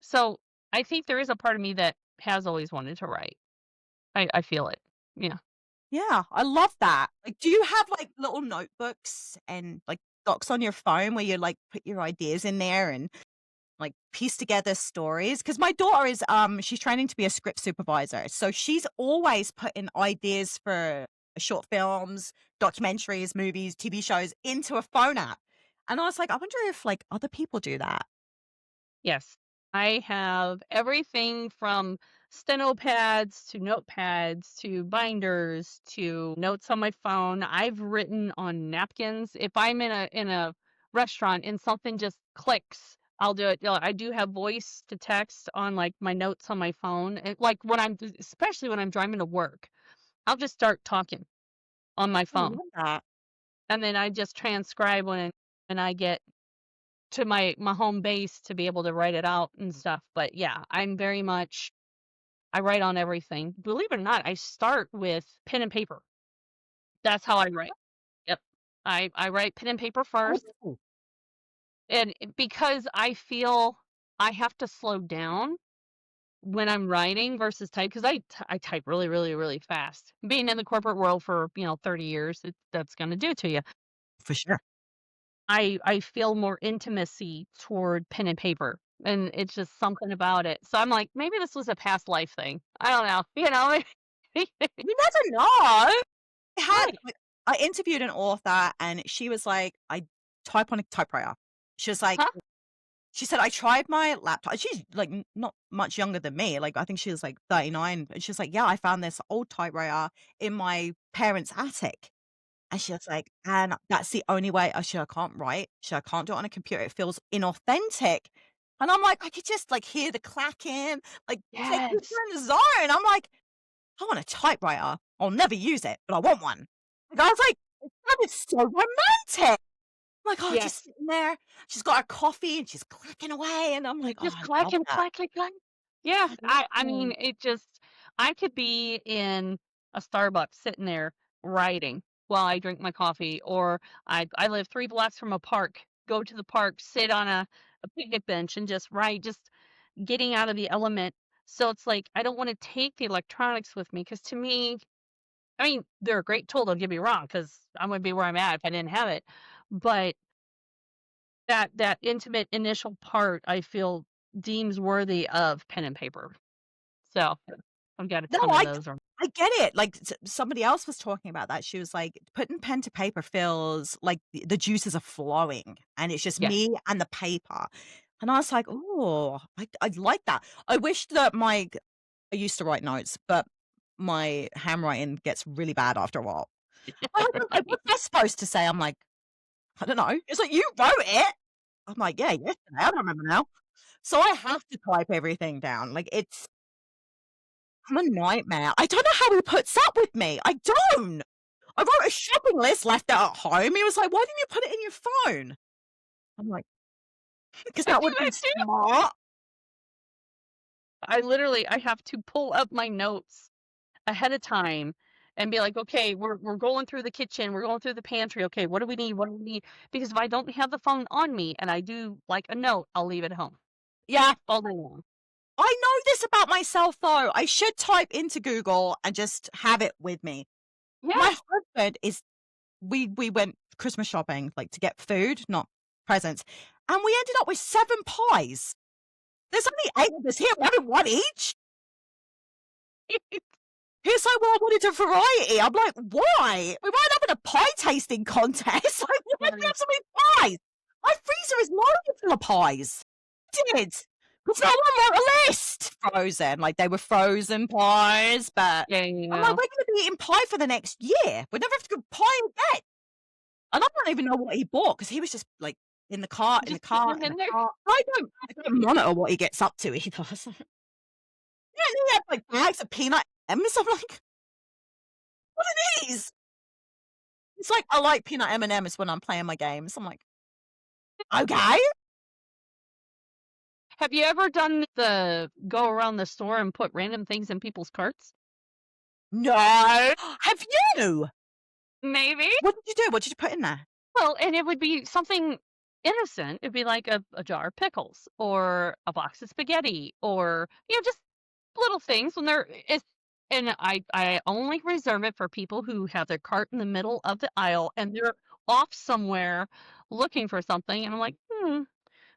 so I think there is a part of me that has always wanted to write. I feel it. Yeah. Yeah, I love that. Like, do you have, like, little notebooks and, like, docs on your phone where you, like, put your ideas in there and, like, piece together stories? Because my daughter is, she's training to be a script supervisor, so she's always putting ideas for short films, documentaries, movies, TV shows into a phone app, and I was like, "I wonder if, like, other people do that." Yes. I have everything from steno pads to notepads to binders to notes on my phone. I've written on napkins. If I'm in a restaurant and something just clicks, I'll do it. I do have voice to text on like my notes on my phone. And like when especially when I'm driving to work, I'll just start talking on my I phone. love that. And then I just transcribe when I get to my home base to be able to write it out and stuff. But yeah, I'm very much I write on everything. Believe it or not, I start with pen and paper. That's how I write. Yep. I write pen and paper first, Oh, and because I feel I have to slow down when I'm writing versus type because I type really, really, really fast. Being in the corporate world for 30 years, that's going to do it to you. for sure. I feel more intimacy toward pen and paper, and it's just something about it. So I'm like, maybe this was a past life thing. I don't know, You never know. I had Right. like, I interviewed an author and she was like, "I type on a typewriter." She was like Huh? she said, "I tried my laptop." She's, like, n not much younger than me, like, I think she was, like, 39, and she's like, "Yeah, I found this old typewriter in my parents' attic." And she was like, "And that's the only way." She "I can't write." I "can't do it on a computer, it feels inauthentic." And I'm like, I could just, like, hear the clacking, like, take you Yes. in the zone. I'm like, "I want a typewriter. I'll never use it, but I want one." Like, I was like, "That is so romantic." I'm like, "Oh, just Yes. sitting there." She's got her coffee and she's clicking away, and I'm like, "Oh, Just I clack love and that." clack, clack, clack. Yeah, I Mm. mean, I could be in a Starbucks sitting there writing while I drink my coffee, or I live 3 blocks from a park, go to the park, sit on a picnic bench and just write, just getting out of the element. So it's like, I don't wanna take the electronics with me because to me, I mean, they're a great tool, don't get me wrong, because I wouldn't be where I'm at if I didn't have it. But that intimate initial part, I feel deems worthy of pen and paper. So, I've got a No, ton of those or I get it, like, somebody else was talking about that, she was like, "Putting pen to paper feels like the juices are flowing, and it's just yes. me and the paper." And I was like, "Oh, I like that." I wish that I used to write notes, but my handwriting gets really bad after a while. My husband's like, Right. "What's that supposed to say?" I'm like, "I don't know." It's like, "You wrote it." I'm like, "Yeah, yesterday, I don't remember now." So I have to type everything down, like, I'm a nightmare. I don't know how he puts up with me. I don't. I wrote a shopping list, left it at home. He was like, "Why didn't you put it in your phone?" I'm like, "Because I that do would be that too. smart." I have to pull up my notes ahead of time and be like, "Okay, we're going through the kitchen, we're going through the pantry. Okay, what do we need? What do we need?" Because if I don't have the phone on me and I do like a note, I'll leave it home Yeah, all day long. I know this about myself, though. I should type into Google and just have it with me. My Yeah. husband is we went Christmas shopping, like, to get food, not presents, and we ended up with 7 pies. There's only 8 of us here, we're having 1 each. He's like, "Well, I wanted a variety." I'm like, "Why? We weren't having a pie tasting contest. Like, why do we Right. have so many pies? My freezer is loaded full of pies." Did. 'Cause no one wrote a list. Frozen, like, they were frozen pies, but Yeah, you I'm like, know. "We're gonna be eating pie for the next year. We never have to go pie again." And I don't even know what he bought because he was just, like, in the cart, in the Just putting cart, them in the in there. cart. I don't monitor what he gets up to either. So yeah, and he had, like, bags of peanut M's. I'm like What are these? It's like, I like peanut M&Ms when I'm playing my games. I'm like, "Okay." Have you ever done the go around the store and put random things in people's carts? No. Have you? Maybe. What did you do? What did you put in there? Well, and it would be something innocent. It'd be like a jar of pickles or a box of spaghetti or, just little things when they're it's and I only reserve it for people who have their cart in the middle of the aisle and they're off somewhere looking for something, and I'm like,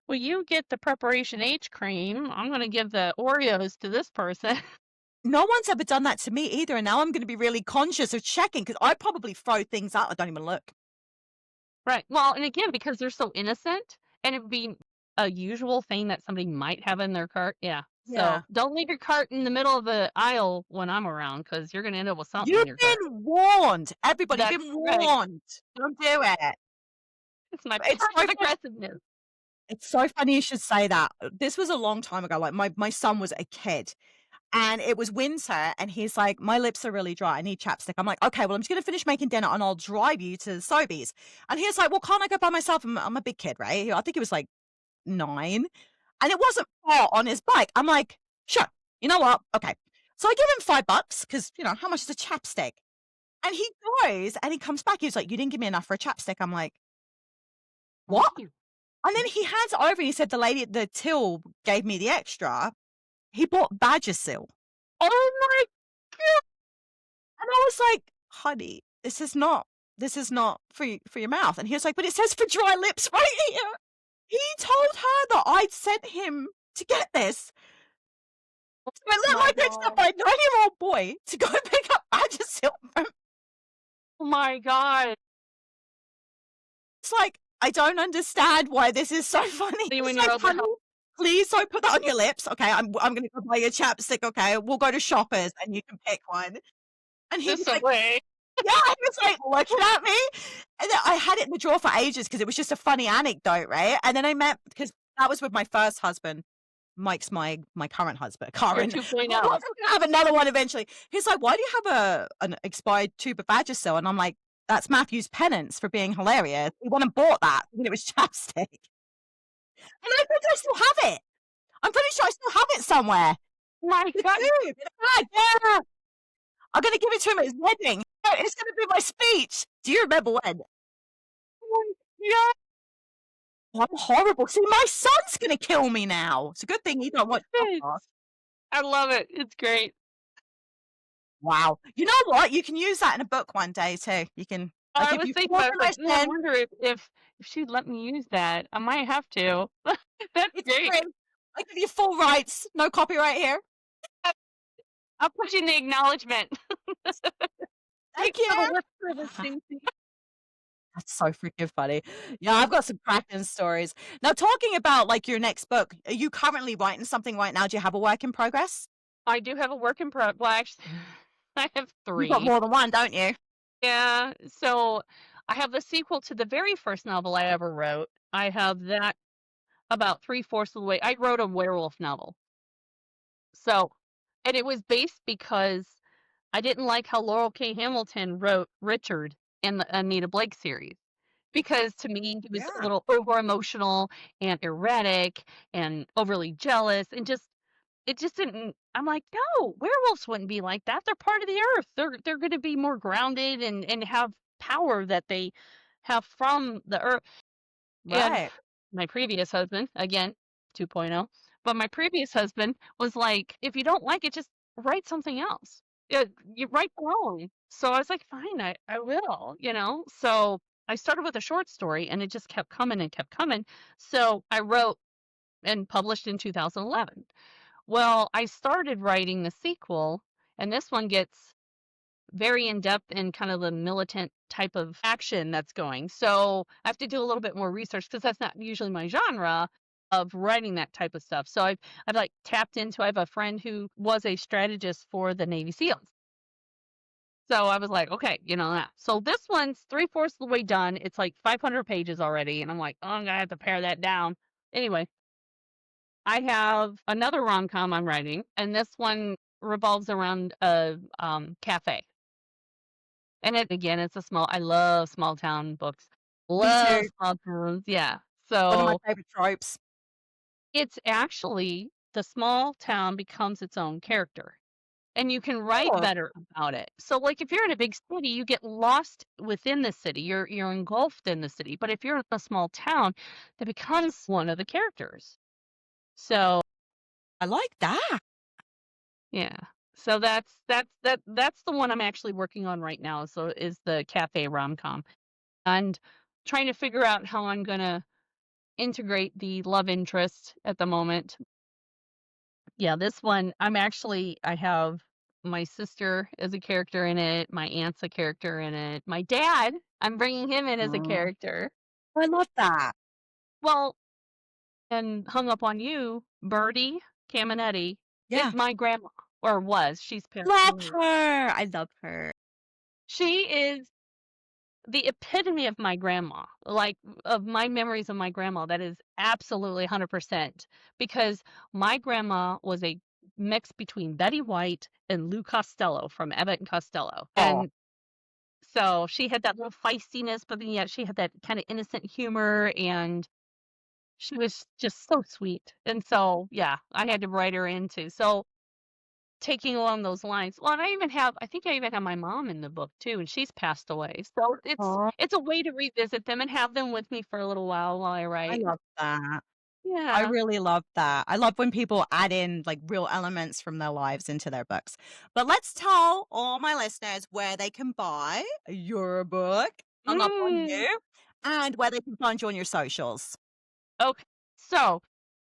"Well, you get the Preparation H cream. I'm gonna give the Oreos to this person." No one's ever done that to me either, and now I'm gonna be really conscious of checking because I probably throw things out, I don't even look. Right. Well, and again, because they're so innocent and it would be a usual thing that somebody might have in their cart. Yeah. So Yeah. don't leave your cart in the middle of the aisle when I'm around because you're going to end up with something in You've your cart. been warned. Everybody, you've That's been right. warned. Don't do it. It's my It's so passive aggressiveness. It's so funny you should say that. This was a long time ago, like, my son was a kid, and it was winter, and he's like, "My lips are really dry, I need chapstick." I'm like, "Okay, well, I'm just gonna finish making dinner, and I'll drive you to Sobeys." And he's like, "Well, can't I go by myself?" I'm a big kid, right? I think he was, like, 9, and it wasn't far on his bike. I'm like, "Sure, you know what? Okay." So I give him $5 because how much is a chapstick? And he goes, and he comes back, he's like, "You didn't give me enough for a chapstick." I'm like, "What?" Right. And then he hands it over and he said the lady at the till gave me the extra. He bought Vagisil. Oh my God. And I was like, "Honey, this is not for your mouth." And he was like, "But it says for dry lips right here." He told her that I'd sent him to get this. So I let My my good God. stuff by a 9-year-old boy to go and pick up Vagisil from Oh my God. it's like, "I don't understand why this is so funny." See He's when you're like, over "Honey, help. please don't put that on your lips. Okay, I'm gonna go buy you a chapstick, okay? We'll go to Shoppers and you can pick one." And he was This like, away. yeah, he was, like, looking at me, and then I had it in the drawer for ages because it was just a funny anecdote, right? And then I met because that was with my first husband. Mike's my current husband, Your current. 2.0. I'm gonna have another one eventually. He's like, "Why do you have an expired tube of Vagisil?" And I'm like, "That's Matthew's penance for being hilarious. He went and bought that thinking it was chapstick." And I think I still have it. I'm pretty sure I still have it somewhere. My The God. tube in a bag, yeah. I'm gonna give it to him at his wedding. Yeah, it's gonna be my speech. Do you remember when? Yeah. I'm horrible. See, my son's gonna kill me now. It's a good thing you don't watch podcasts. I love it. It's great. Wow. You know what? You can use that in a book one day too. You can I I give was you thinking, full I was like, I permission. wonder if she'd let me use that. I might have to. That's It's great. free. I give you full rights. No copyright here. I'll put you in the acknowledgement. Thank Thanks for the you. work service, Stacy. That's so freaking funny. Yeah, I've got some cracking stories. Now, talking about like your next book, are you currently writing something right now? Do you have a work in progress? I do have a work in pro well, actually, I have You got 3. more than one, don't you? Yeah, so I have the sequel to the very first novel I ever wrote. I have that about 3/4 of the way. I wrote a werewolf novel. So and it was based because I didn't like how Laurel K. Hamilton wrote Richard in the Anita Blake series. Because to me, he was a Yeah. little over emotional and erratic and overly jealous and just it just didn't I'm like, no, werewolves wouldn't be like that. They're part of the earth. They're gonna be more grounded and have power that they have from the earth. And Right. my previous husband, again, 2.0, but my previous husband was like, if you don't like it, just write something else. Yeah, you write your own. So I was like, fine, I will. So I started with a short story and it just kept coming and kept coming. So I wrote and published in 2011. Well, I started writing the sequel, and this one gets very in depth in kind of the militant type of action that's going. So I have to do a little bit more research because that's not usually my genre of writing that type of stuff. So I've like tapped into I have a friend who was a strategist for the Navy SEALs. So I was like, okay, that. So this one's 3/4 of the way done. It's like 500 pages already. And I'm like, oh, I'm going to have to pare that down. Anyway, I have another rom-com I'm writing, and this one revolves around a cafe. And it again, it's a small I love small town books. Me Love too. small towns, yeah. One of my So, favorite tropes. it's actually the small town becomes its own character, and you can write Oh, better about it. So, like, if you're in a big city, you get lost within the city, you're engulfed in the city, but if you're in a small town, that becomes one of the characters. So, I like that. yeah. So that's the one I'm actually working on right now, so is the cafe rom-com, and trying to figure out how I'm gonna integrate the love interest at the moment. Yeah, this one, I have my sister as a character in it, my aunt's a character in it, my dad, I'm bringing him in as a Oh, character. I love that. Well, and Hung Up on You, Birdie Caminetti is Yeah. my grandma, or was, she's passed Love away. her. I love her. She is the epitome of my grandma, like, of my memories of my grandma, that is absolutely 100%, because my grandma was a mix between Betty White and Lou Costello from Abbott and Costello, Oh, and so she had that little feistiness, but then yet she had that kinda innocent humor, and she was just so sweet, and so, yeah, I had to write her into so taking along those lines. Well, and I think I even have my mom in the book too, and she's passed away. So oh, it's a way to revisit them and have them with me for a little while I I write. love that. I Yeah. really love that. I love when people add in like real elements from their lives into their books. But let's tell all my listeners where they can buy your book, Hung Up on Mm. You, and where they can find you on your socials. Okay. So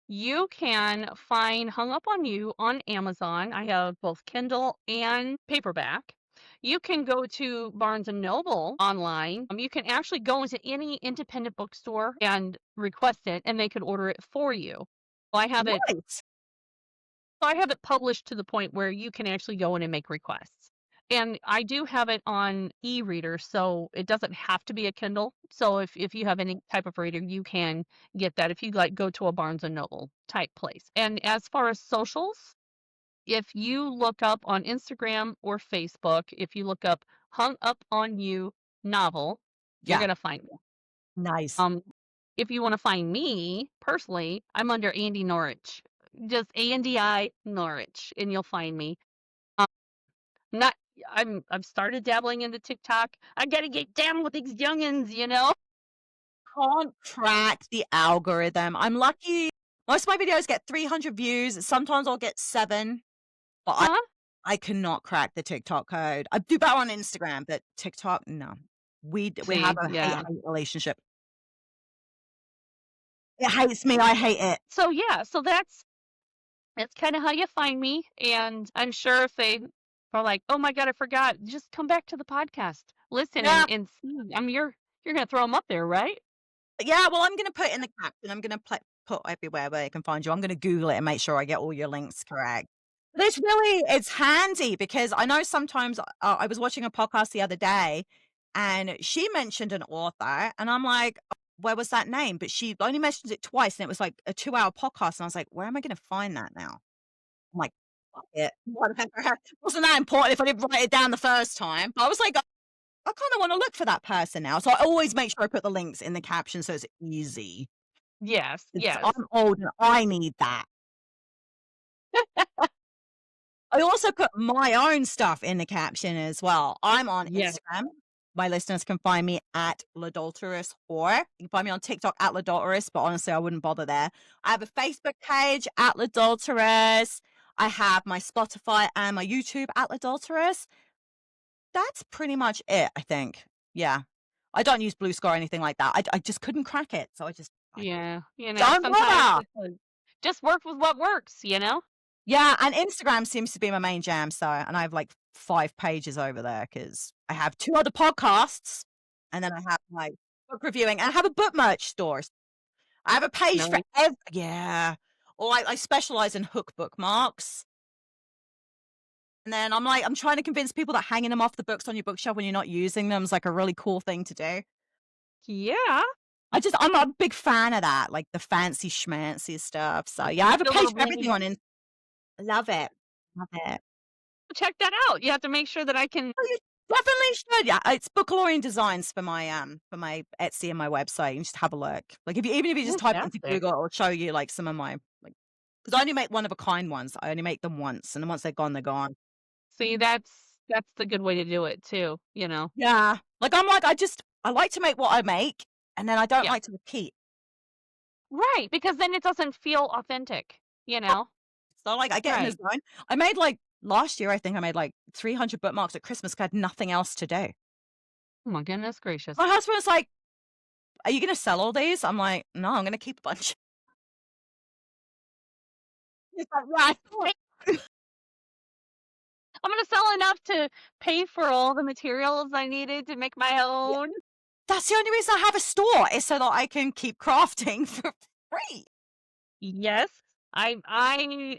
you can find Hung Up on You on Amazon. I have both Kindle and paperback. You can go to Barnes and Noble online. You can actually go into any independent bookstore and request it, and they can order it for you. Well, Right. I have it published to the point where you can actually go in and make requests. And I do have it on e-reader, so it doesn't have to be a Kindle. So if you have any type of reader, you can get that if you like go to a Barnes and Noble type place. And as far as socials, if you look up on Instagram or Facebook, if you look up Hung Up on You novel, you're Yeah. gonna find me. Nice. Um, if you wanna find me personally, I'm under Andi Norwich. Just ANDI Norwich, and you'll find me. Um, not I've started dabbling into TikTok. I gotta get down with these youngins, you know? Can't crack the algorithm. I'm lucky. Most of my videos get 300 views. Sometimes I'll get 7, but Huh? I cannot crack the TikTok code. I do better on Instagram, but TikTok, no. We have See, a yeah. hate-hate relationship. It hates me, I hate it. So, yeah, so that's kinda how you find me, and I'm sure if they are like, "Oh my god, I forgot," just come back to the podcast. Listen Yeah, and see. I mean, you're gonna throw them up there, right? yeah, well, I'm gonna put in the caption, I'm gonna put everywhere where they can find you. I'm gonna Google it and make sure I get all your links correct. But it's handy because I know sometimes, I was watching a podcast the other day, and she mentioned an author, and I'm like, "Oh, where was that name?" But she only mentioned it twice, and it was like a 2-hour podcast, and I was like, "Where am I gonna find that now?" I'm like, "Fuck it, whatever." Wasn't that important if I didn't write it down the first time, but I was like, I kinda wanna look for that person now, so I always make sure I put the links in the caption so it's easy. Yes, It's yes, I'm old and I need that. I also put my own stuff in the caption as well. I'm on yes. Instagram. My listeners can find me at Ladulterous whore. You can find me on TikTok at Ladulterous, but honestly, I wouldn't bother there. I have a Facebook page at Ladulterous. I have my Spotify and my YouTube at Ladulterous. That's pretty much it, I think. Yeah. I don't use Blue Sky or anything like that. I just couldn't crack it, so I Yeah, don't sometimes bother. it's just work with what works, you know? Yeah, and Instagram seems to be my main jam, so and I have, like, 5 pages over there because I have 2 other podcasts, and then I have my book reviewing, and I have a book merch store. I have a page for Nice. yeah. Or I specialize in hook bookmarks, and then I'm trying to convince people that hanging them off the books on your bookshelf when you're not using them is, like, a really cool thing to do. Yeah, I'm a big fan of that, like, the fancy schmancy stuff, so, yeah, I have just a a page little for everything blingy. on love it. Love it. Check that out. You have to make sure that I can Oh, Definitely should, yeah, it's Bookalorean Designs for my Etsy and my website, you just have a look. Like, if you even if you just type it into Fantastic. Google, it'll show you, like, some of my, like, because I only make one of a kind ones, I only make them once, and then once they're gone, they're gone. See, that's the good way to do it too, you know? Yeah. Like, I'm like, I like to make what I make, and then I don't Yeah. like to repeat. Right, because then it doesn't feel authentic, you know? So, like, I get in the Right. zone. I made, like last year, I think I made, like, 300 bookmarks at Christmas 'cause I had nothing else to do. Oh my goodness My gracious. husband was like, "Are you gonna sell all these?" I'm like, "No, I'm gonna keep a bunch." He's like, "Right." I'm gonna sell enough to pay for all the materials I needed to make my Yeah, own. that's the only reason I have a store is so that I can keep crafting for free. Yes, I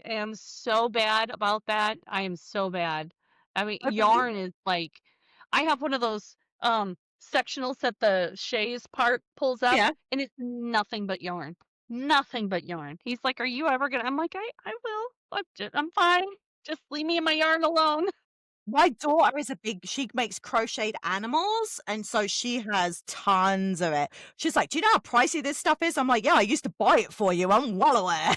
am so bad about that. I am so bad. I mean, I believe yarn it. is like I have one of those sectionals that the chaise part pulls up Yeah. and it's nothing but yarn. Nothing but yarn. He's like, "Are you ever gonna?" I'm like, I will. I'm fine. Just leave me and my yarn alone." My daughter is a big she makes crocheted animals, and so she has tons of it. She's like, "Do you know how pricey this stuff is?" I'm like, "Yeah, I used to buy it for you. I'm well aware."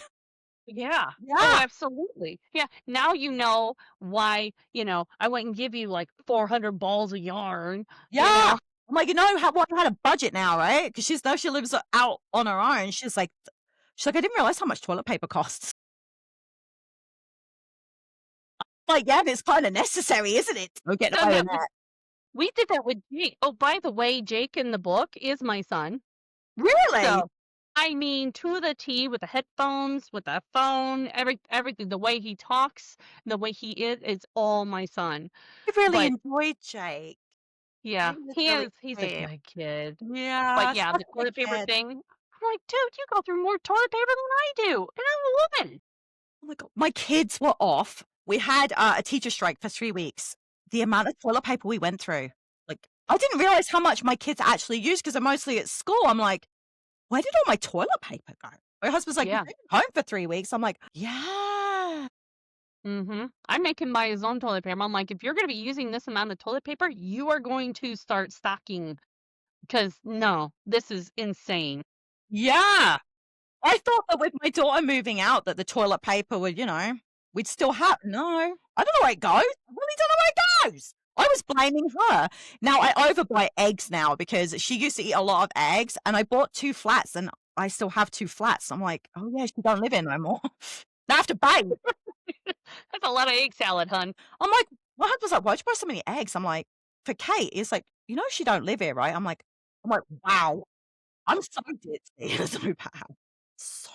Yeah. Oh, Yeah. absolutely. Yeah. Now you know why, I wouldn't give you like 400 balls of yarn, you Yeah. know? I'm like, "You know how what I had a budget now, right?" Because she's now she lives out on her own. She's like, "I didn't realize how much toilet paper costs." Like, "Yeah, but it's kinda necessary, isn't it?" We're getting Done away that with with that. We did that with Jake. Oh, by the way, Jake in the book is my son. Really? So, I mean, to the T with the headphones, with the phone, everything, the way he talks, the way he is, it's all my son. I really But enjoyed Jake. yeah, He was really he's a sweet. good kid. But Yeah, yeah, such the a good toilet paper kid. thing, I'm like, dude, you go through more toilet paper than I do. And I'm a woman. Oh my god, my kids were off. We had, a teacher strike for 3 weeks. The amount of toilet paper we went through, like, I didn't realize how much my kids actually use because 'cause they're mostly at school. I'm like, "Where did all my toilet paper go?" My husband's like, "You've Yeah. been home for 3 weeks." I'm like, "Yeah." I make him buy his own toilet paper. I'm like, if you're going to be using this amount of toilet paper, you are going to start stocking because no, this is insane. Yeah. I thought that with my daughter moving out that the toilet paper would, we'd still have no. I don't know where it goes. I really don't know where it goes. I was blaming her. Now I overbuy eggs now because she used to eat a lot of eggs, and I bought 2 flats, and I still have 2 flats. I'm like, "Oh, yeah, she don't live here no more." I have to pay. That's a lot of egg salad, hun. I'm like my husband's like, "Why'd you buy so many eggs?" I'm like, "For Kate." He's like, "You know she don't live here, right?" I'm like, "Wow." I'm so ditzy. So bad. So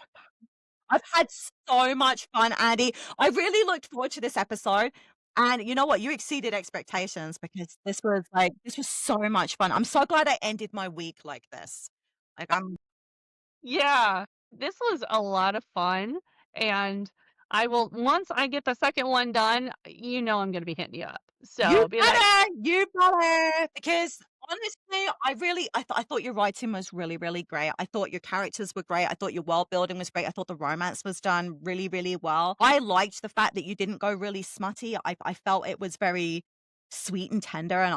I've had so much fun, Andy. I really looked forward to this episode, and you know what? You exceeded expectations because this was so much fun. I'm so glad I ended my week like this. Like, I'm Yeah, this was a lot of fun. And I will, once I get the second one done, I'm going to be hitting you up. You So be like, you better, because honestly, I thought your writing was really, really great. I thought your characters were great. I thought your world building was great. I thought the romance was done really, really well. I liked the fact that you didn't go really smutty. I felt it was very sweet and tender, and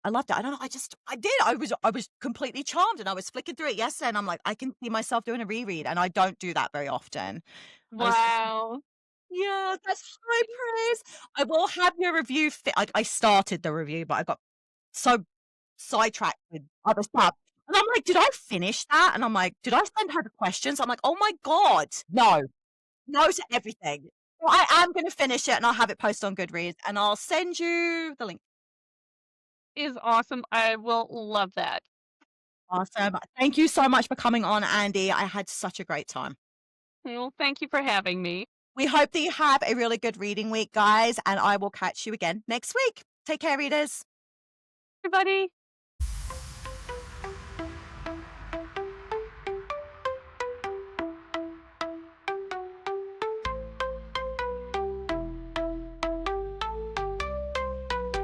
I loved it. I don't know. I did. I was completely charmed, and I was flicking through it yesterday, and I'm like, I can see myself doing a reread, and I don't do that very often. I was wow. yeah, that's high praise. I will have your review I started the review, but I got so sidetracked with other stuff. And I'm like, "Did I finish that?" And I'm like, "Did I send her the questions?" I'm like, "Oh my god, no. No to everything." Well, I am gonna finish it, and I'll have it posted on Goodreads, and I'll send you the link. Is awesome. I will love that. Awesome. Thank you so much for coming on, Andy. I had such a great time. Well, thank you for having me. We hope that you have a really good reading week, guys, and I will catch you again next week. Take care, readers. Everybody.